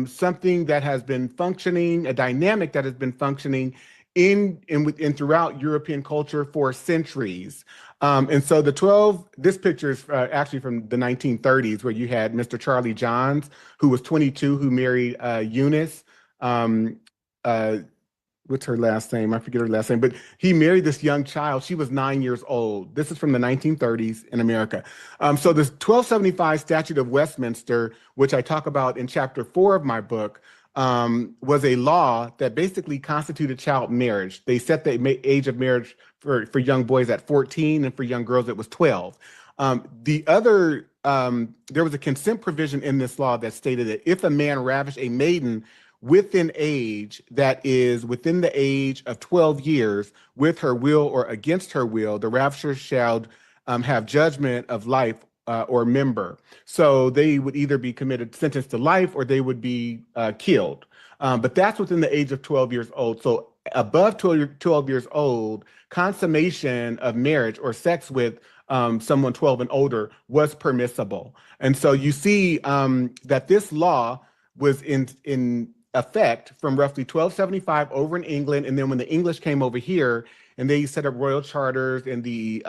something that has been functioning, a dynamic that has been functioning in throughout European culture for centuries. And so this picture is actually from the 1930s, where you had Mr. Charlie Johns, who was 22, who married Eunice. What's her last name? I forget her last name, but he married this young child. She was 9 years old. This is from the 1930s in America. So this 1275 Statute of Westminster, which I talk about in chapter 4 of my book, was a law that basically constituted child marriage. They set the age of marriage for young boys at 14, and for young girls it was 12. There was a consent provision in this law that stated that if a man ravished a maiden within age that is within the age of 12 years with her will or against her will, the ravisher shall have judgment of life or member. So they would either be sentenced to life, or they would be killed. But that's within the age of 12 years old. So above 12 years old, consummation of marriage or sex with someone 12 and older was permissible. And so you see that this law was effect from roughly 1275 over in England. And then when the English came over here and they set up royal charters and the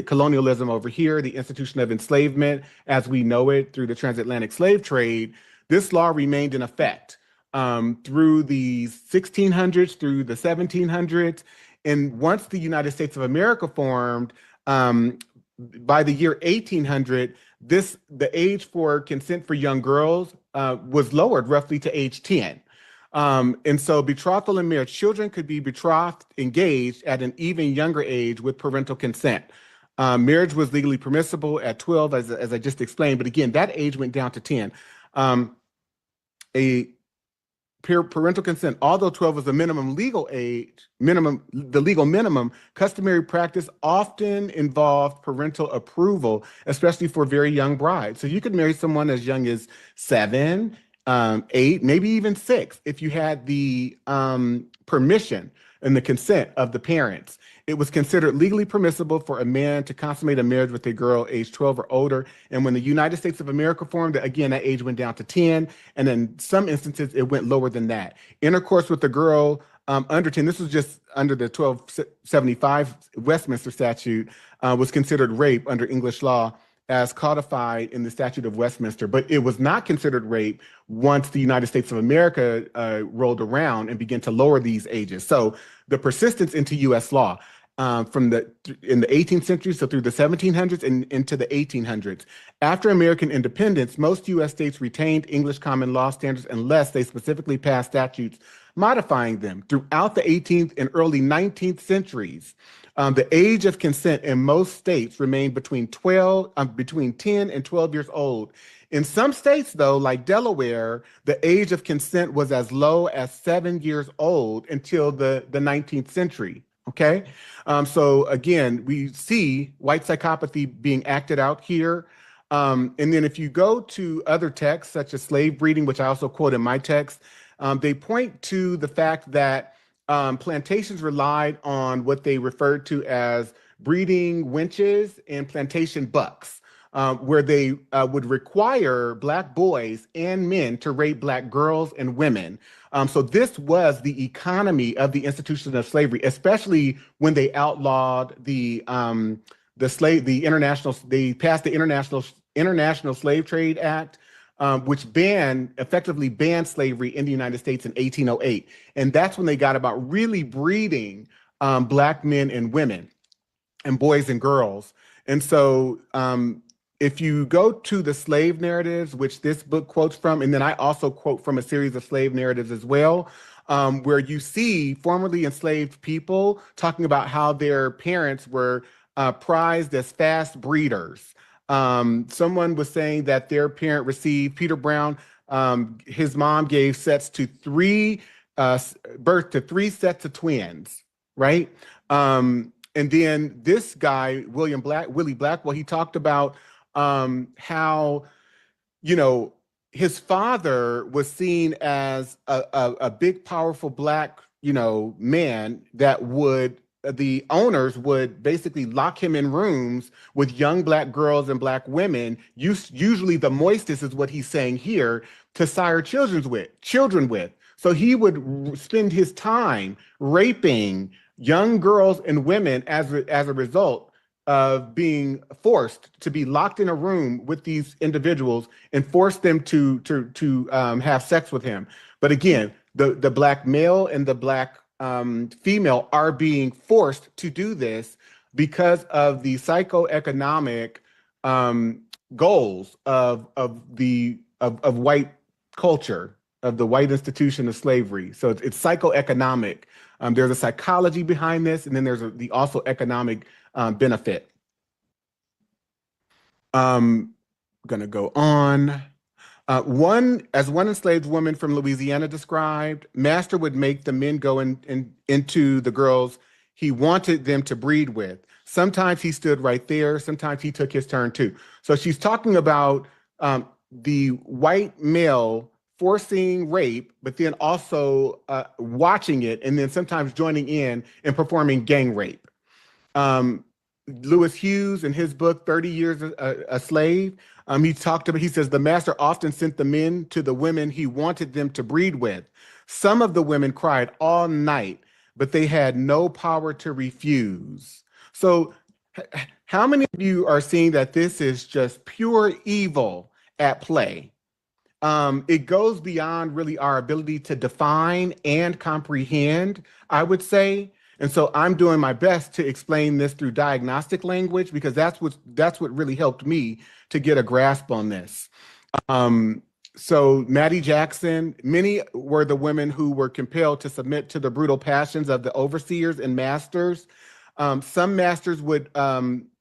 colonialism over here, the institution of enslavement as we know it through the transatlantic slave trade, this law remained in effect through the 1600s, through the 1700s. And once the United States of America formed, by the year 1800, the age for consent for young girls was lowered roughly to age 10. And so betrothal and marriage, children could be betrothed, engaged at an even younger age with parental consent. Marriage was legally permissible at 12, as I just explained, but again, that age went down to 10. Parental consent, although 12 was the minimum legal age, the legal minimum, customary practice often involved parental approval, especially for very young brides. So you could marry someone as young as 7, 8, maybe even 6, if you had the permission and the consent of the parents. It was considered legally permissible for a man to consummate a marriage with a girl aged 12 or older. And when the United States of America formed, again, that age went down to 10. And in some instances, it went lower than that. Intercourse with a girl under 10, this was just under the 1275 Westminster statute, was considered rape under English law as codified in the Statute of Westminster, but it was not considered rape once the United States of America rolled around and began to lower these ages. So the persistence into U.S. law in the 18th century, so through the 1700s and into the 1800s. After American independence, most U.S. states retained English common law standards unless they specifically passed statutes modifying them. Throughout the 18th and early 19th centuries, the age of consent in most states remained between 10 and 12 years old. In some states, though, like Delaware, the age of consent was as low as 7 years old until the 19th century. Okay, so again, we see white psychopathy being acted out here. And then if you go to other texts, such as slave breeding, which I also quote in my text, they point to the fact that plantations relied on what they referred to as breeding wenches and plantation bucks, where they would require Black boys and men to rape Black girls and women. So this was the economy of the institution of slavery, especially when they outlawed they passed the International Slave Trade Act, which effectively banned slavery in the United States in 1808. And that's when they got about really breeding Black men and women and boys and girls. And so if you go to the slave narratives, which this book quotes from, and then I also quote from a series of slave narratives as well, where you see formerly enslaved people talking about how their parents were prized as fast breeders. Someone was saying that their parent received, Peter Brown, his mom gave birth to 3 sets of twins, right? And then this guy, Willie Blackwell, he talked about how, his father was seen as a big, powerful Black, man that the owners would basically lock him in rooms with young Black girls and Black women, usually the moistest is what he's saying here, to sire children with. So he would spend his time raping young girls and women as a result of being forced to be locked in a room with these individuals and force them to have sex with him. But again, the Black male and the Black female are being forced to do this because of the psychoeconomic goals of white culture, of the white institution of slavery. So it's psychoeconomic. There's a psychology behind this, and then there's the also economic benefit. Gonna go on. One enslaved woman from Louisiana described, master would make the men go into the girls he wanted them to breed with. Sometimes he stood right there. Sometimes he took his turn too. So she's talking about the white male forcing rape, but then also watching it and then sometimes joining in and performing gang rape. Lewis Hughes, in his book, 30 Years a Slave, he talked about, he says, the master often sent the men to the women he wanted them to breed with. Some of the women cried all night, but they had no power to refuse. So how many of you are seeing that this is just pure evil at play? It goes beyond really our ability to define and comprehend, I would say. And so I'm doing my best to explain this through diagnostic language, because that's what really helped me to get a grasp on this. So Maddie Jackson, many were the women who were compelled to submit to the brutal passions of the overseers and masters. Some masters would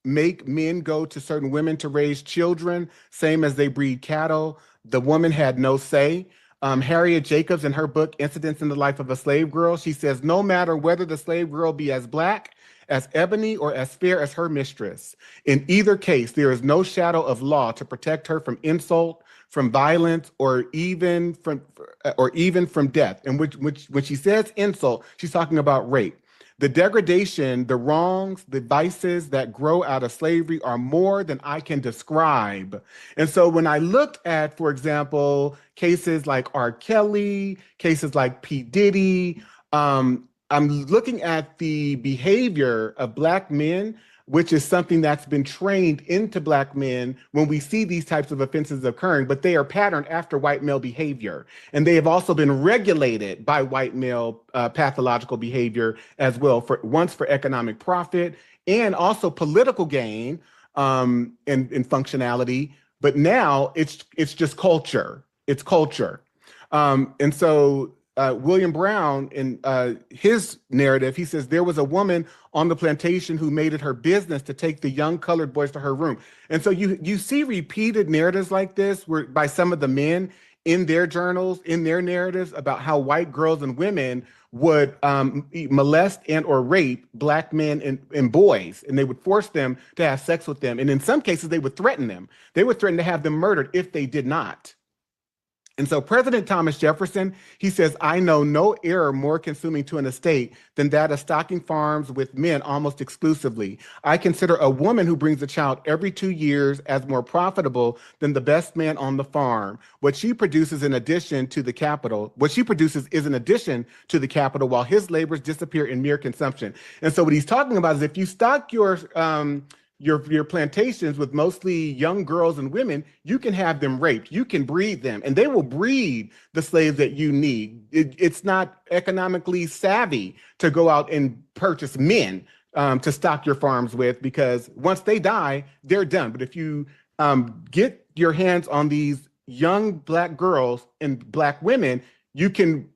make men go to certain women to raise children, same as they breed cattle. The woman had no say. Harriet Jacobs, in her book, Incidents in the Life of a Slave Girl, she says, no matter whether the slave girl be as black, as ebony, or as fair as her mistress, in either case, there is no shadow of law to protect her from insult, from violence, or even from death. And when she says insult, she's talking about rape. The degradation, the wrongs, the vices that grow out of slavery are more than I can describe. And so when I looked at, for example, cases like R. Kelly, cases like P. Diddy, I'm looking at the behavior of Black men, which is something that's been trained into Black men when we see these types of offenses occurring, but they are patterned after white male behavior. And they have also been regulated by white male pathological behavior as well, once for economic profit and also political gain and functionality. But now it's just culture. It's culture. And so William Brown, in his narrative, he says, there was a woman on the plantation who made it her business to take the young colored boys to her room. And so you see repeated narratives like this by some of the men in their journals, in their narratives, about how white girls and women would molest and or rape Black men and boys, and they would force them to have sex with them. And in some cases, they would threaten them. They would threaten to have them murdered if they did not. And so President Thomas Jefferson, he says, I know no error more consuming to an estate than that of stocking farms with men almost exclusively. I consider a woman who brings a child every 2 years as more profitable than the best man on the farm. What she produces in addition to the capital, what she produces is in addition to the capital, while his labors disappear in mere consumption. And so what he's talking about is if you stock your plantations with mostly young girls and women, you can have them raped. You can breed them, and they will breed the slaves that you need. It's not economically savvy to go out and purchase men to stock your farms with, because once they die, they're done. But if you get your hands on these young Black girls and Black women, you can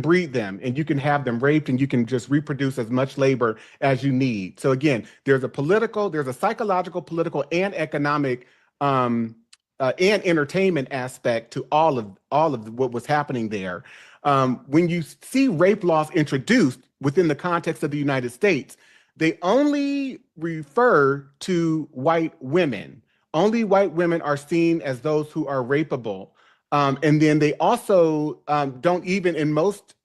breed them, and you can have them raped, and you can just reproduce as much labor as you need. So again, there's a psychological, political, and economic and entertainment aspect to all of what was happening there. When you see rape laws introduced within the context of the United States, they only refer to white women. Only white women are seen as those who are rapeable. And then they also don't even, in most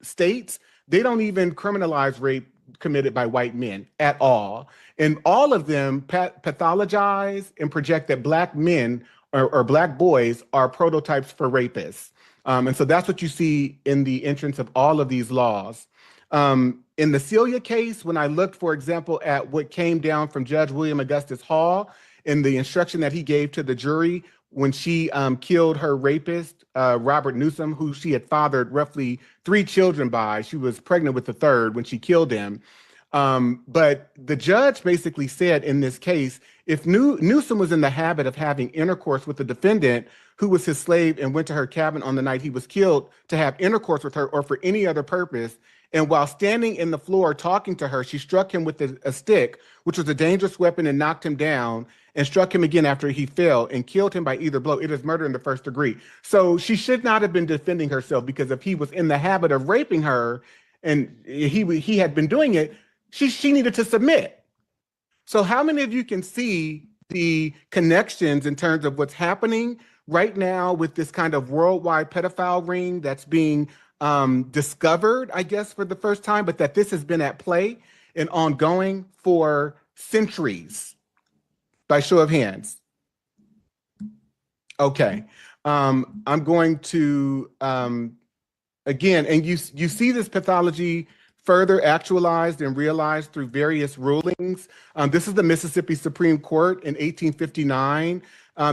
states, they don't even criminalize rape committed by white men at all. And all of them pathologize and project that Black men or Black boys are prototypes for rapists. And so that's what you see in the entrance of all of these laws. In the Celia case, when I looked, for example, at what came down from Judge William Augustus Hall in the instruction that he gave to the jury when she killed her rapist, Robert Newsom, who she had fathered roughly 3 children by. She was pregnant with the 3rd when she killed him. But the judge basically said in this case, if Newsom was in the habit of having intercourse with the defendant who was his slave and went to her cabin on the night he was killed to have intercourse with her or for any other purpose, and while standing in the floor talking to her, she struck him with a stick, which was a dangerous weapon, and knocked him down, and struck him again after he fell and killed him by either blow. It is murder in the first degree. So she should not have been defending herself, because if he was in the habit of raping her and he had been doing it, she needed to submit. So how many of you can see the connections in terms of what's happening right now with this kind of worldwide pedophile ring that's being discovered, I guess, for the first time, but that this has been at play and ongoing for centuries? By show of hands. Okay. I'm going to, again, and you see this pathology further actualized and realized through various rulings. This is the Mississippi Supreme Court in 1859.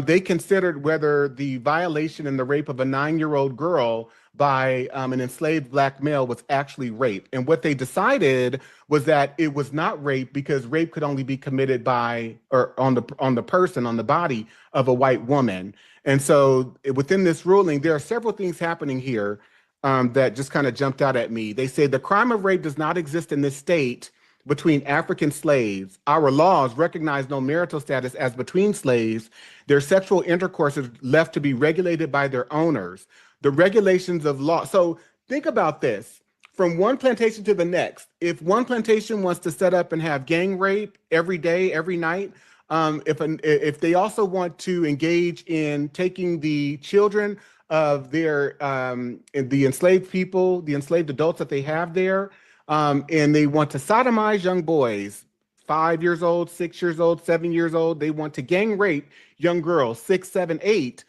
They considered whether the violation and the rape of a 9-year-old girl by an enslaved black male was actually rape. And what they decided was that it was not rape because rape could only be committed by or on the person, on the body of a white woman. And so within this ruling, there are several things happening here that just kind of jumped out at me. They say the crime of rape does not exist in this state between African slaves. Our laws recognize no marital status as between slaves. Their sexual intercourse is left to be regulated by their owners. The regulations of law. So think about this. From one plantation to the next, if one plantation wants to set up and have gang rape every day, every night, if they also want to engage in taking the children of their the enslaved people, the enslaved adults that they have there, and they want to sodomize young boys, 5 years old, 6 years old, 7 years old, they want to gang rape young girls, 6, 7, 8.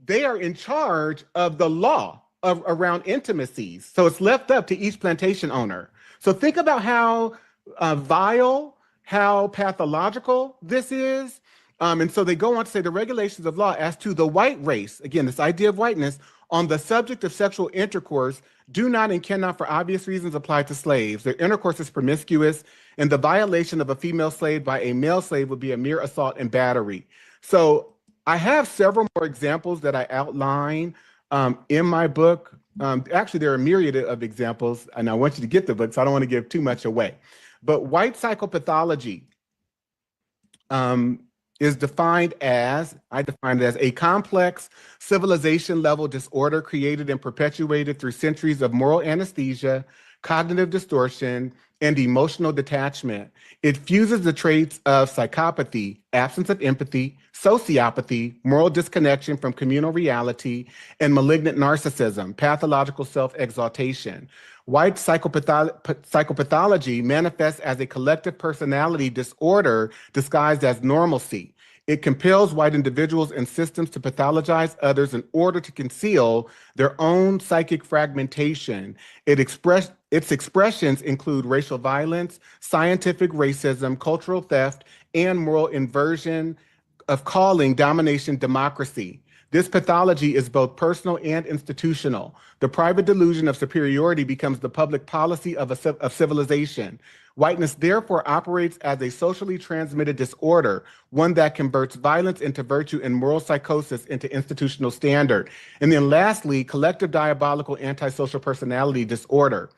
They are in charge of the law around intimacies. So it's left up to each plantation owner. So think about how vile, how pathological this is. And so they go on to say the regulations of law as to the white race, again, this idea of whiteness, on the subject of sexual intercourse do not and cannot for obvious reasons apply to slaves. Their intercourse is promiscuous, and the violation of a female slave by a male slave would be a mere assault and battery. So I have several more examples that I outline in my book. Actually, there are a myriad of examples, and I want you to get the book, so I don't want to give too much away. But white psychopathology is defined as, I define it as a complex civilization-level disorder created and perpetuated through centuries of moral anesthesia, cognitive distortion, and emotional detachment. It fuses the traits of psychopathy, absence of empathy, sociopathy, moral disconnection from communal reality, and malignant narcissism, pathological self-exaltation. White psychopathology manifests as a collective personality disorder disguised as normalcy. It compels white individuals and systems to pathologize others in order to conceal their own psychic fragmentation. Its expressions include racial violence, scientific racism, cultural theft, and moral inversion of calling domination democracy. This pathology is both personal and institutional. The private delusion of superiority becomes the public policy of civilization. Whiteness therefore operates as a socially transmitted disorder, one that converts violence into virtue and moral psychosis into institutional standard. And then lastly, collective diabolical antisocial personality disorder.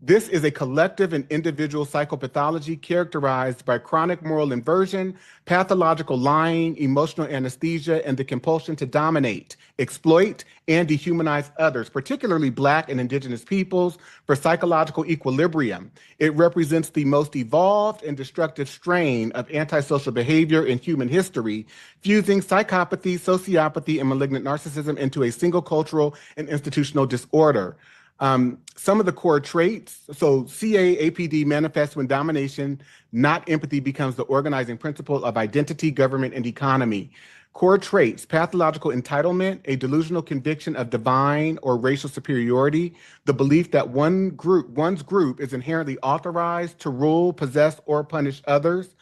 This is a collective and individual psychopathology characterized by chronic moral inversion, pathological lying, emotional anesthesia, and the compulsion to dominate, exploit, and dehumanize others, particularly Black and Indigenous peoples, for psychological equilibrium. It represents the most evolved and destructive strain of antisocial behavior in human history, fusing psychopathy, sociopathy, and malignant narcissism into a single cultural and institutional disorder. Some of the core traits, so CAAPD manifests when domination, not empathy, becomes the organizing principle of identity, government, and economy. Core traits: pathological entitlement, a delusional conviction of divine or racial superiority, the belief that one's group is inherently authorized to rule, possess, or punish others.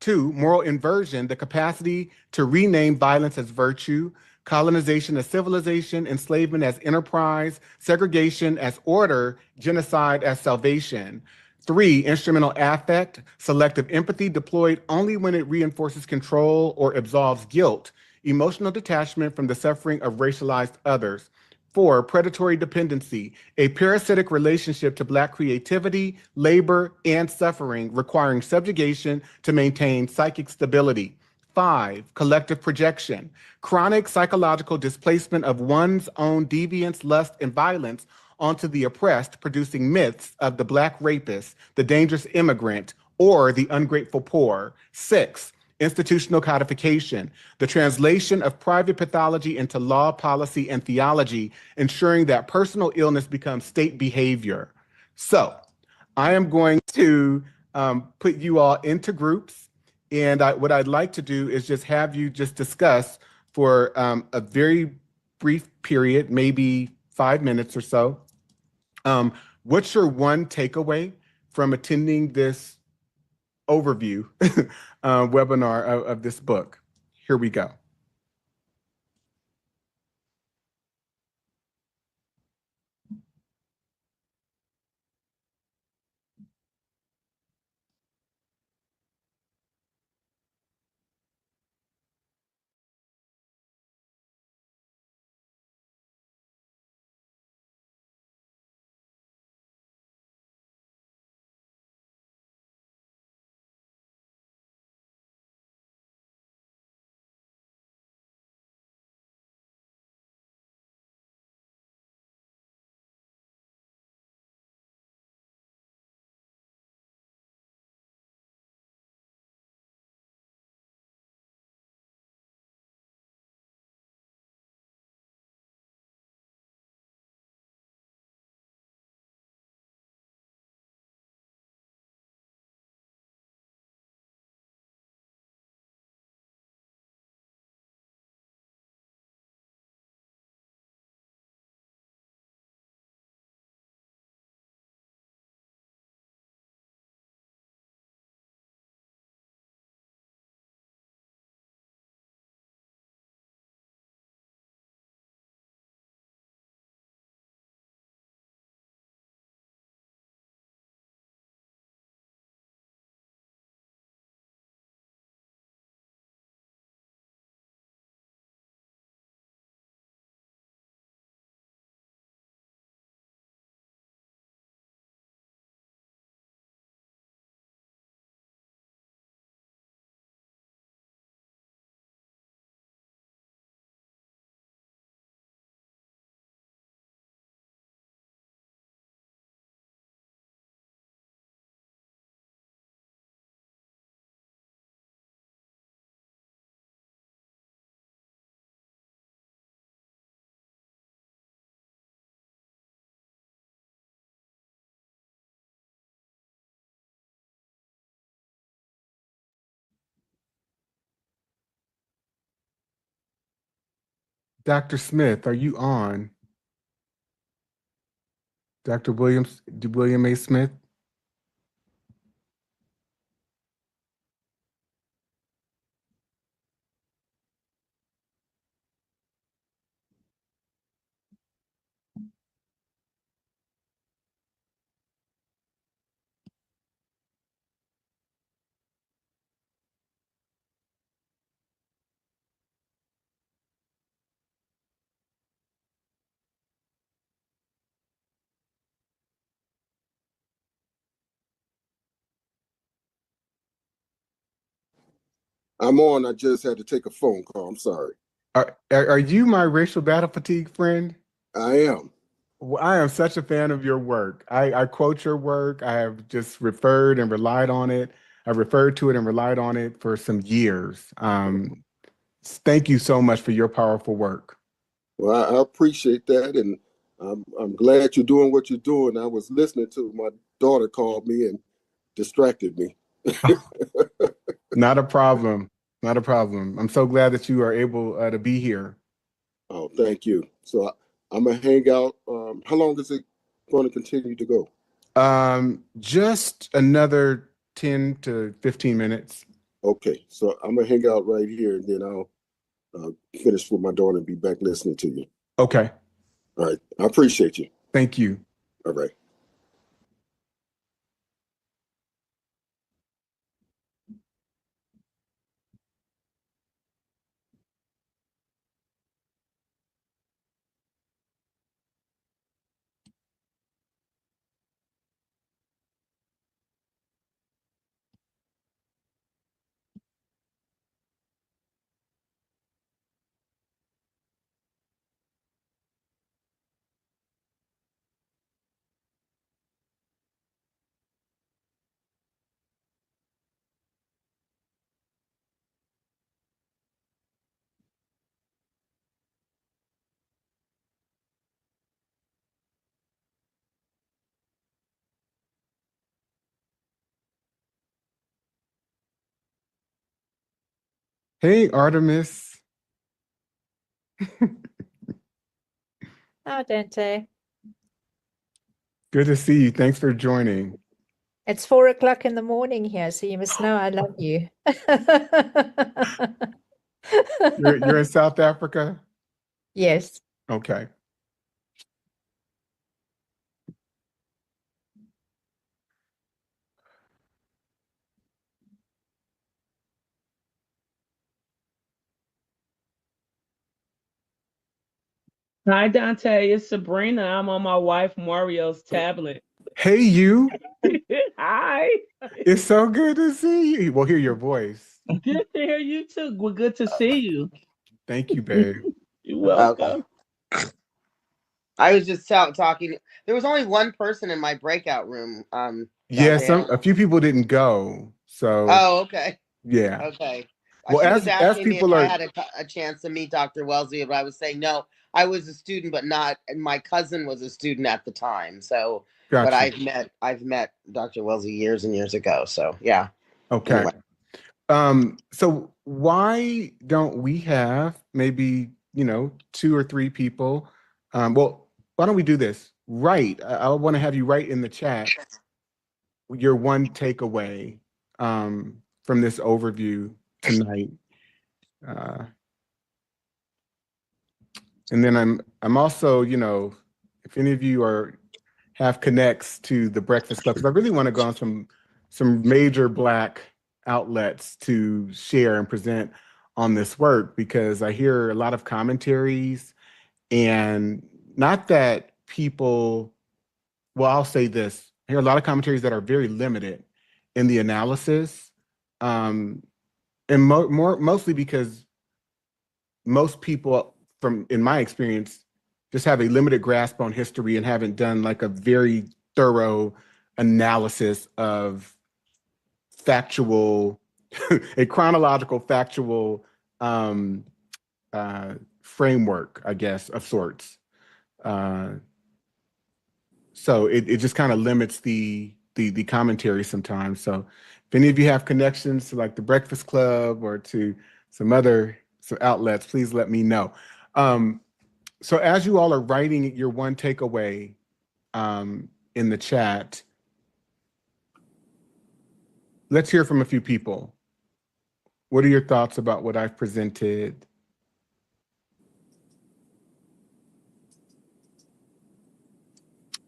2, moral inversion, the capacity to rename violence as virtue, colonization as civilization, enslavement as enterprise, segregation as order, genocide as salvation. 3, instrumental affect, selective empathy deployed only when it reinforces control or absolves guilt, emotional detachment from the suffering of racialized others. 4, predatory dependency, a parasitic relationship to Black creativity, labor, and suffering, requiring subjugation to maintain psychic stability. 5, collective projection, chronic psychological displacement of one's own deviance, lust, and violence onto the oppressed, producing myths of the Black rapist, the dangerous immigrant, or the ungrateful poor. 6, institutional codification, the translation of private pathology into law, policy, and theology, ensuring that personal illness becomes state behavior. So I am going to put you all into groups. And what I'd like to do is just have you just discuss for a very brief period, maybe 5 minutes or so. What's your one takeaway from attending this overview webinar of this book? Here we go. Dr. Smith, are you on? Dr. William A. Smith? I'm on. I just had to take a phone call. I'm sorry. Are you my racial battle fatigue friend? I am. Well, I am such a fan of your work. I quote your work. I have just referred and relied on it. I referred to it and relied on it for some years. Thank you so much for your powerful work. Well, I appreciate that, and I'm glad you're doing what you're doing. I was listening to my daughter called me and distracted me. Not a problem. Not a problem. I'm so glad that you are able to be here. Oh, thank you. So I'm gonna hang out. How long is it going to continue to go? Just another 10 to 15 minutes. Okay, so I'm gonna hang out right here, and then I'll finish with my daughter and be back listening to you. Okay. All right. I appreciate you. Thank you. All right. Hey, Artemis. Oh, Dante. Good to see you. Thanks for joining. It's 4 o'clock in the morning here, so you must know I love you. You're in South Africa? Yes. Okay. Hi, Dante. It's Sabrina. I'm on my wife Mario's tablet. Hey, you. Hi. It's so good to see you. We'll hear your voice. Good to hear you too. Well, good to see you. Thank you, babe. You're welcome. Okay. I was just talking. There was only one person in my breakout room. Yeah, Dante. a few people didn't go. So Oh, okay. yeah. Okay. Well, She was as asking me if people I are had a chance to meet Dr. Wellesley, but I was saying no. I was a student, but not. And my cousin was a student at the time. So, but gotcha. I've met Dr. Wellesley years and years ago. So yeah. Okay. Anyway. So why don't we have maybe, 2 or 3 people? Well, why don't we do this? I want to have you write in the chat your one takeaway from this overview tonight. And then I'm also, if any of you have connects to the Breakfast Club, because I really want to go on some major Black outlets to share and present on this work, because I hear a lot of commentaries, and not that people, well, I'll say this, I hear a lot of commentaries that are very limited in the analysis, and mostly because most people, in my experience, just have a limited grasp on history and haven't done like a very thorough analysis of factual, a chronological factual framework, I guess, of sorts. So it just kind of limits the commentary sometimes. So if any of you have connections to like the Breakfast Club or to some other outlets, please let me know. So as you all are writing your one takeaway in the chat, let's hear from a few people. What are your thoughts about what I've presented?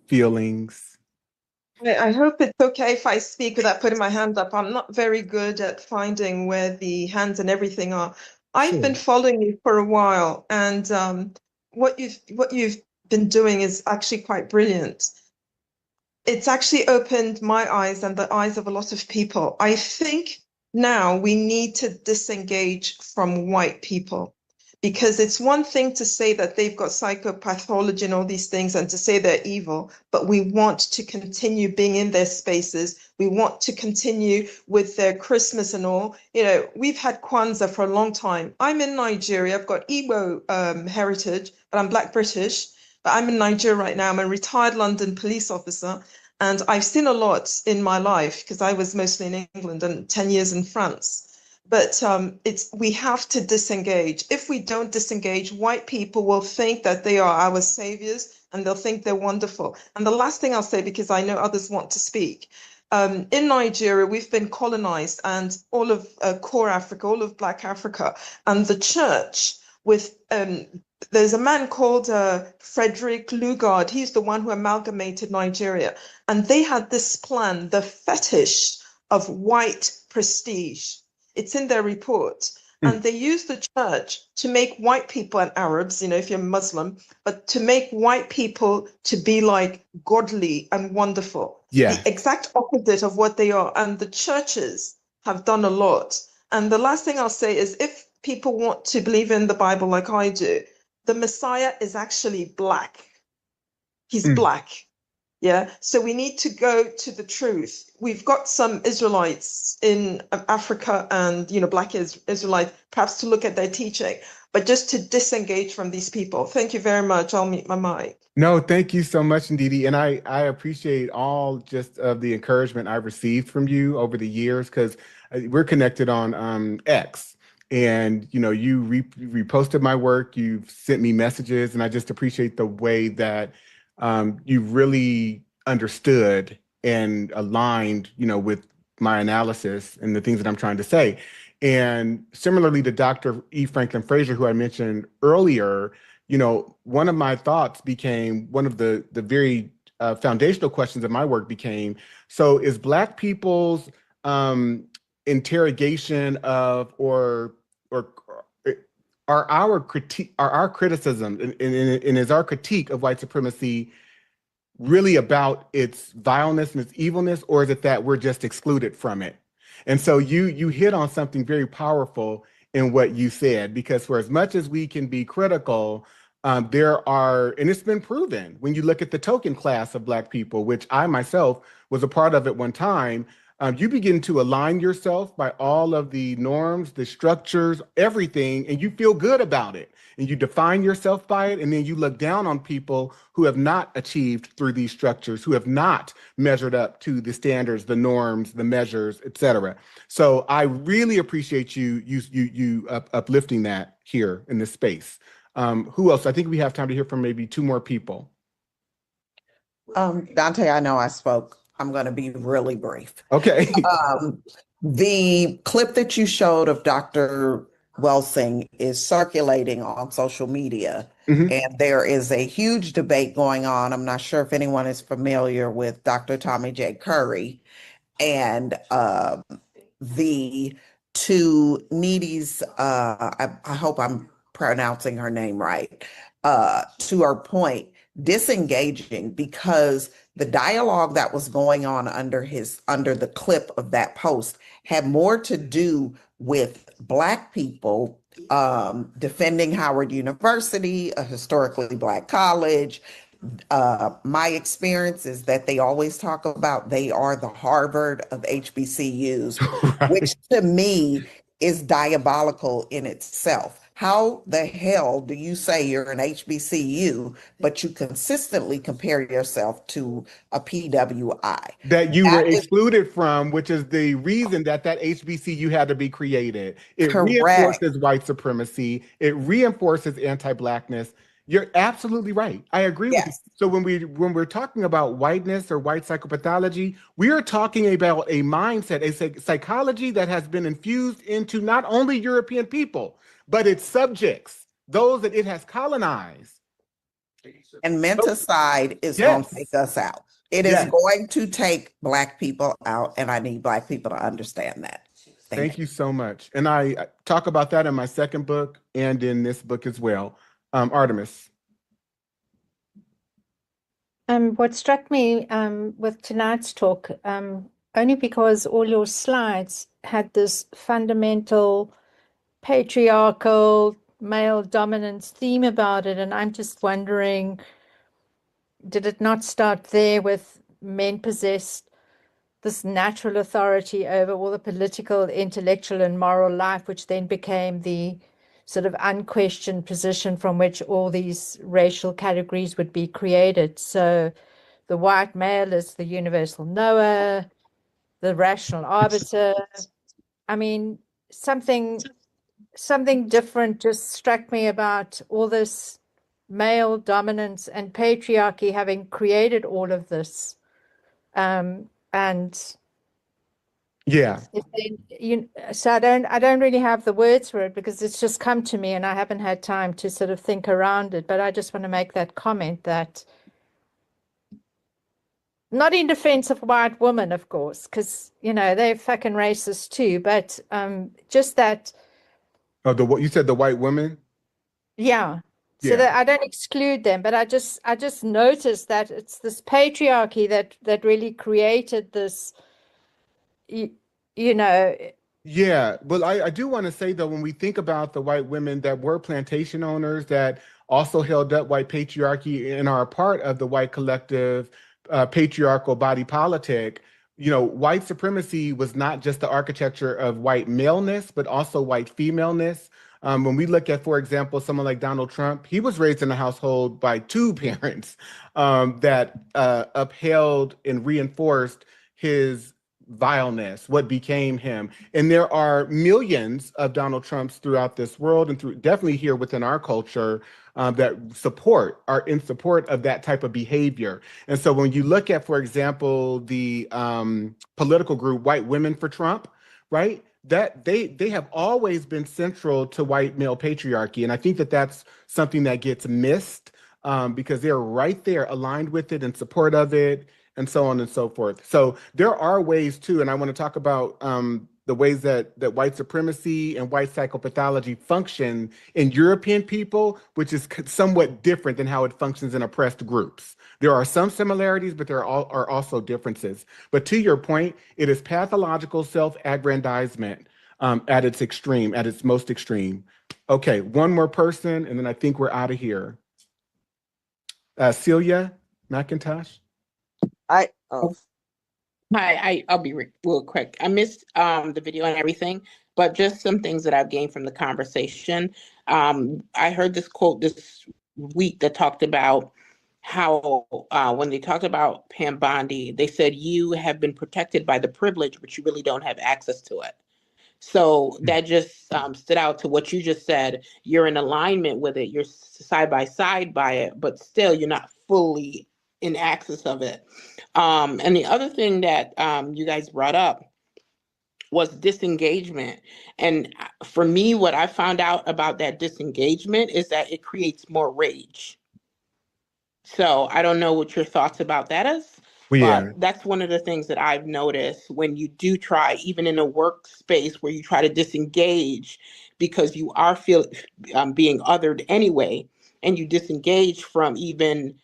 Feelings? I hope it's okay if I speak without putting my hand up. I'm not very good at finding where the hands and everything are. I've been following you for a while, and what you've been doing is actually quite brilliant. It's actually opened my eyes and the eyes of a lot of people. I think now we need to disengage from white people, because it's one thing to say that they've got psychopathology and all these things and to say they're evil, but we want to continue being in their spaces. We want to continue with their Christmas and all. We've had Kwanzaa for a long time. I'm in Nigeria. I've got Igbo heritage, but I'm Black British. But I'm in Nigeria right now. I'm a retired London police officer. And I've seen a lot in my life because I was mostly in England and 10 years in France. But we have to disengage. If we don't disengage, white people will think that they are our saviors and they'll think they're wonderful. And the last thing I'll say, because I know others want to speak, in Nigeria, we've been colonized, and all of core Africa, all of Black Africa, and the church with there's a man called Frederick Lugard. He's the one who amalgamated Nigeria. And they had this plan, the fetish of white prestige. It's in their report. And they used the church to make white people, and Arabs, if you're Muslim, but to make white people to be like godly and wonderful. Yeah. The exact opposite of what they are. And the churches have done a lot. And the last thing I'll say is, if people want to believe in the Bible like I do, the Messiah is actually Black. He's Black. Yeah. So we need to go to the truth. We've got some Israelites in Africa and, Black Israelites, perhaps to look at their teaching, but just to disengage from these people. Thank you very much. I'll mute my mic. No, thank you so much, Ndidi. And I appreciate all just of the encouragement I've received from you over the years, because we're connected on X. And you reposted my work, you've sent me messages, and I just appreciate the way that you really understood and aligned, with my analysis and the things that I'm trying to say. And similarly to Dr. E. Franklin Frazier, who I mentioned earlier, one of my thoughts became one of the very foundational questions of my work became, so is Black people's interrogation of or are our criticism and is our critique of white supremacy really about its vileness and its evilness, or is it that we're just excluded from it? And so you hit on something very powerful in what you said, because for as much as we can be critical, there are, and it's been proven when you look at the token class of Black people, which I myself was a part of at one time, you begin to align yourself by all of the norms, the structures, everything, and you feel good about it. And you define yourself by it, and then you look down on people who have not achieved through these structures, who have not measured up to the standards, the norms, the measures, et cetera. So I really appreciate you uplifting that here in this space. Who else? I think we have time to hear from maybe two more people. Dante, I know I spoke. I'm going to be really brief. Okay. The clip that you showed of Dr. Welsing is circulating on social media, and there is a huge debate going on. I'm not sure if anyone is familiar with Dr. Tommy J. Curry and the two Needies, I hope I'm pronouncing her name right, to her point, disengaging, because the dialogue that was going on under the clip of that post had more to do with Black people defending Howard University, a historically Black college. My experience is that they always talk about they are the Harvard of HBCUs, right, which to me is diabolical in itself. How the hell do you say you're an HBCU, but you consistently compare yourself to a PWI? That you were excluded from, which is the reason that HBCU had to be created. It reinforces white supremacy. It reinforces anti-Blackness. You're absolutely right. I agree with you. So when we're talking about whiteness or white psychopathology, we are talking about a mindset, a psychology that has been infused into not only European people, but its subjects, those that it has colonized. And menticide is going to take us out. It is going to take Black people out, and I need Black people to understand that. Thank you so much. And I talk about that in my second book and in this book as well. Artemis. What struck me with tonight's talk, only because all your slides had this fundamental patriarchal male dominance theme about it, and I'm just wondering, did it not start there with men possessed this natural authority over all the political, intellectual, and moral life, which then became the sort of unquestioned position from which all these racial categories would be created? So the white male is the universal knower, the rational arbiter. I mean, something different just struck me about all this male dominance and patriarchy having created all of this. And so I don't really have the words for it, because it's just come to me and I haven't had time to sort of think around it. But I just want to make that comment, that not in defense of white women, of course, because they're fucking racist too, but just that. Oh, you said the white women? Yeah. So that I don't exclude them, but I just noticed that it's this patriarchy that really created this, Yeah, but I do want to say, though, when we think about the white women that were plantation owners that also held up white patriarchy and are a part of the white collective patriarchal body politic, white supremacy was not just the architecture of white maleness, but also white femaleness. When we look at, for example, someone like Donald Trump, he was raised in a household by two parents that upheld and reinforced his vileness, what became him. And there are millions of Donald Trumps throughout this world and definitely here within our culture that are in support of that type of behavior. And so when you look at, for example, the political group White Women for Trump, right? That they have always been central to white male patriarchy. And I think that that's something that gets missed because they're right there aligned with it, in support of it, and so on and so forth. So there are ways too, and I want to talk about the ways that white supremacy and white psychopathology function in European people, which is somewhat different than how it functions in oppressed groups. There are some similarities, but there are also differences. But to your point, it is pathological self-aggrandizement at its extreme, at its most extreme. Okay, one more person, and then I think we're out of here. Celia McIntosh. Hi, I'll be real quick. I missed the video and everything, but just some things that I've gained from the conversation. I heard this quote this week that talked about how when they talked about Pam Bondi, they said you have been protected by the privilege, but you really don't have access to it. So that just stood out to what you just said. You're in alignment with it. You're side by side by it, but still you're not fully in access of it. And the other thing that you guys brought up was disengagement. And for me, what I found out about that disengagement is that it creates more rage. So I don't know what your thoughts about that is. But that's one of the things that I've noticed when you do try, even in a workspace where you try to disengage because you are being othered anyway, and you disengage from even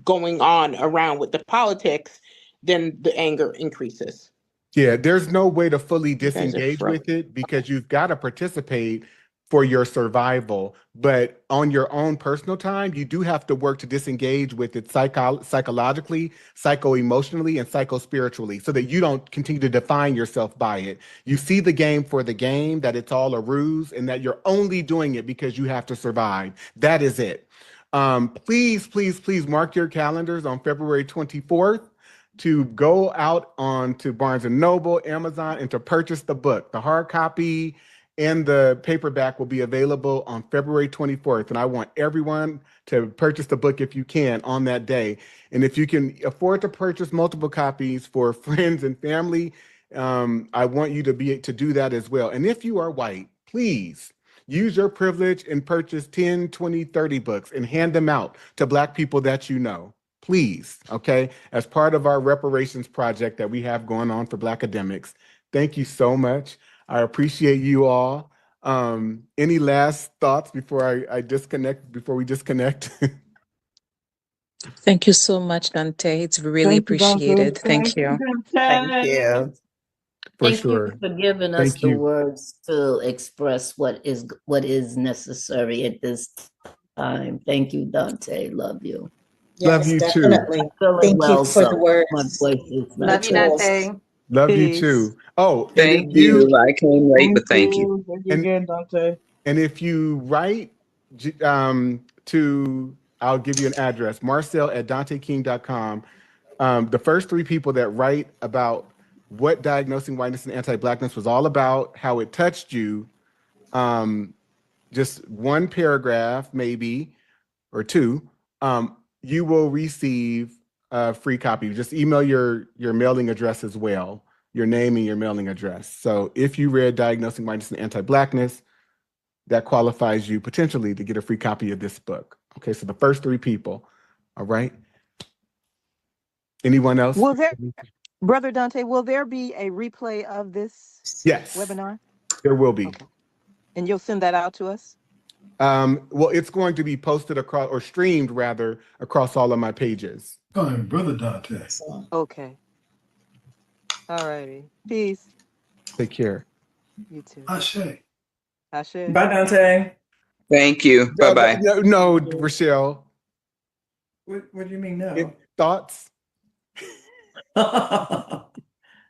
going on around with the politics, then the anger increases. Yeah, there's no way to fully disengage with it because you've got to participate for your survival. But on your own personal time, you do have to work to disengage with it psychologically, psycho-emotionally, and psycho-spiritually so that you don't continue to define yourself by it. You see the game for the game, that it's all a ruse, and that you're only doing it because you have to survive. That is it. Please, please, please mark your calendars on February 24th to go out on to Barnes & Noble, Amazon, and to purchase the book. The hard copy and the paperback will be available on February 24th. And I want everyone to purchase the book if you can on that day. And if you can afford to purchase multiple copies for friends and family, I want you to do that as well. And if you are white, please use your privilege and purchase 10, 20, 30 books and hand them out to Black people that you know. Please, okay? As part of our reparations project that we have going on for Black academics. Thank you so much. I appreciate you all. Any last thoughts before I disconnect, before we disconnect? Thank you so much, Dante. It's really appreciated. Thank you. Thank you. Thank you for giving us the words to express what is necessary at this time. Thank you, Dante. Love you. Love you definitely. too. Thank you for the words. My voice is Love you, Dante. Love you too. Oh, thank you. I came late, but thank you. Thank you again, Dante. And if you write I'll give you an address, marcel@danteking.com. The first 3 people that write about what diagnosing whiteness and anti-Blackness was all about, how it touched you, just one paragraph maybe, or 2, you will receive a free copy. Just email your mailing address as well, your name and your mailing address. So if you read Diagnosing Whiteness and Anti-Blackness, that qualifies you potentially to get a free copy of this book. Okay, so the first 3 people, all right? Anyone else? Will there, Brother Dante, will there be a replay of this webinar? There will be. Okay. And you'll send that out to us? Well, it's going to be posted across, or streamed rather, across all of my pages. Oh, Brother Dante. Okay. All righty. Peace. Take care. You too. Ashe. Ashe. Bye, Dante. Thank you. Bye-bye. No, Rochelle. What do you mean no? Thoughts?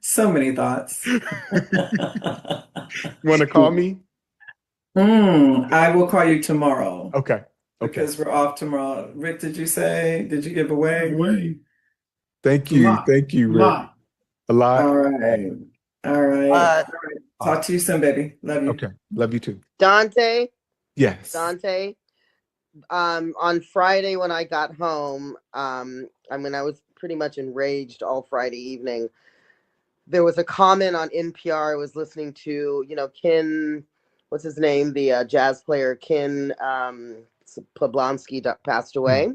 So many thoughts. Want to call me? I will call you tomorrow. Okay. Because we're off tomorrow. Rick, did you give away? Thank you. Thank you, Rick. a lot. All right. All right. Uh, Talk to you soon, baby. Love you. Okay. Love you too. Dante, Yes. on Friday when I got home, I mean, I was pretty much enraged all Friday evening. There was a comment on NPR I was listening to, Ken, what's his name? The jazz player, Ken Poblonsky passed away.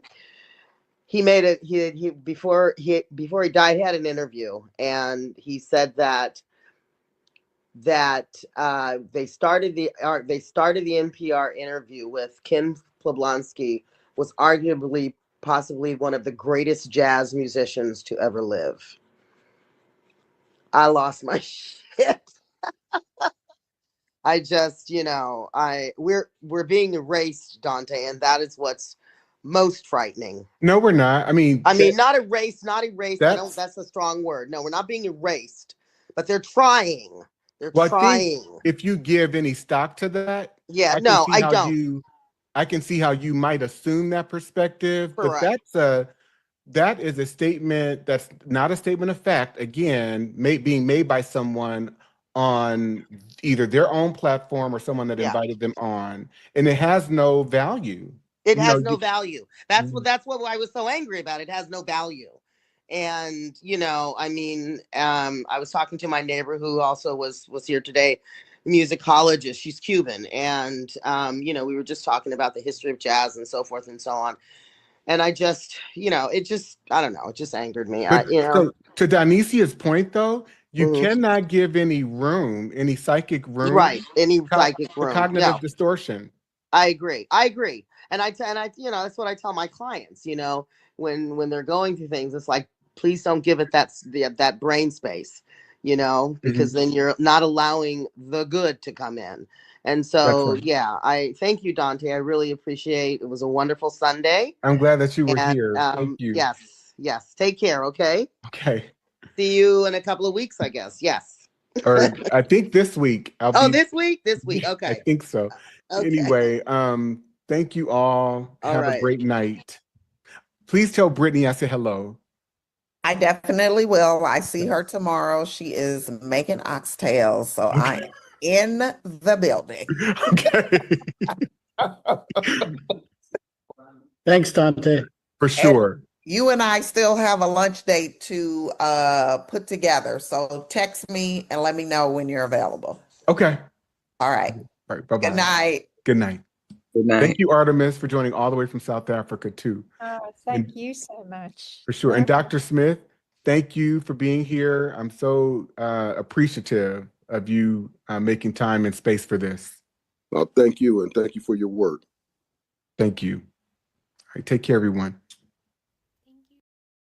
He made it, he before he died, he had an interview, and he said that they started the NPR interview with Ken Poblonsky was arguably possibly one of the greatest jazz musicians to ever live. I lost my shit. I just, we're being erased, Dante, and that is what's most frightening. No, we're not. I mean, not erased. That's a strong word. No, we're not being erased, but they're trying. They're trying. I think if you give any stock to that, I don't. I can see how you might assume that perspective, Correct. but that is a statement that's not a statement of fact. Again, being made by someone on either their own platform or someone that invited them on, and it has no value. It has no value. That's what I was so angry about. It has no value. And, I was talking to my neighbor who also was here today, musicologist. She's Cuban. And, we were just talking about the history of jazz and so forth and so on. And I just, I don't know, it just angered me. So to Dinesia's point, though, you cannot give any psychic room. Right. Any psychic room. Cognitive distortion. I agree. And I, that's what I tell my clients, when they're going through things, it's like, please don't give it that brain space, because then you're not allowing the good to come in. And so, I thank you, Dante. I really appreciate it. Was a wonderful Sunday. I'm glad that you were here. Thank you. Yes. Take care. Okay. Okay. See you in a couple of weeks, I guess. Yes. Or I think this week. This week? Okay. I think so. Okay. Anyway, thank you all. Have a great night. Please tell Brittany I said hello. I definitely will. I see her tomorrow. She is making oxtails, so I am in the building. Okay. Thanks, Dante. For sure. And you and I still have a lunch date to put together. So text me and let me know when you're available. Okay. All right. All right. Bye-bye. Good night. Good night. Good night. Thank you, Artemis, for joining all the way from South Africa, too. Thank you so much. For sure. And Dr. Smith, thank you for being here. I'm so appreciative of you making time and space for this. Well, thank you, and thank you for your work. Thank you. All right, take care, everyone.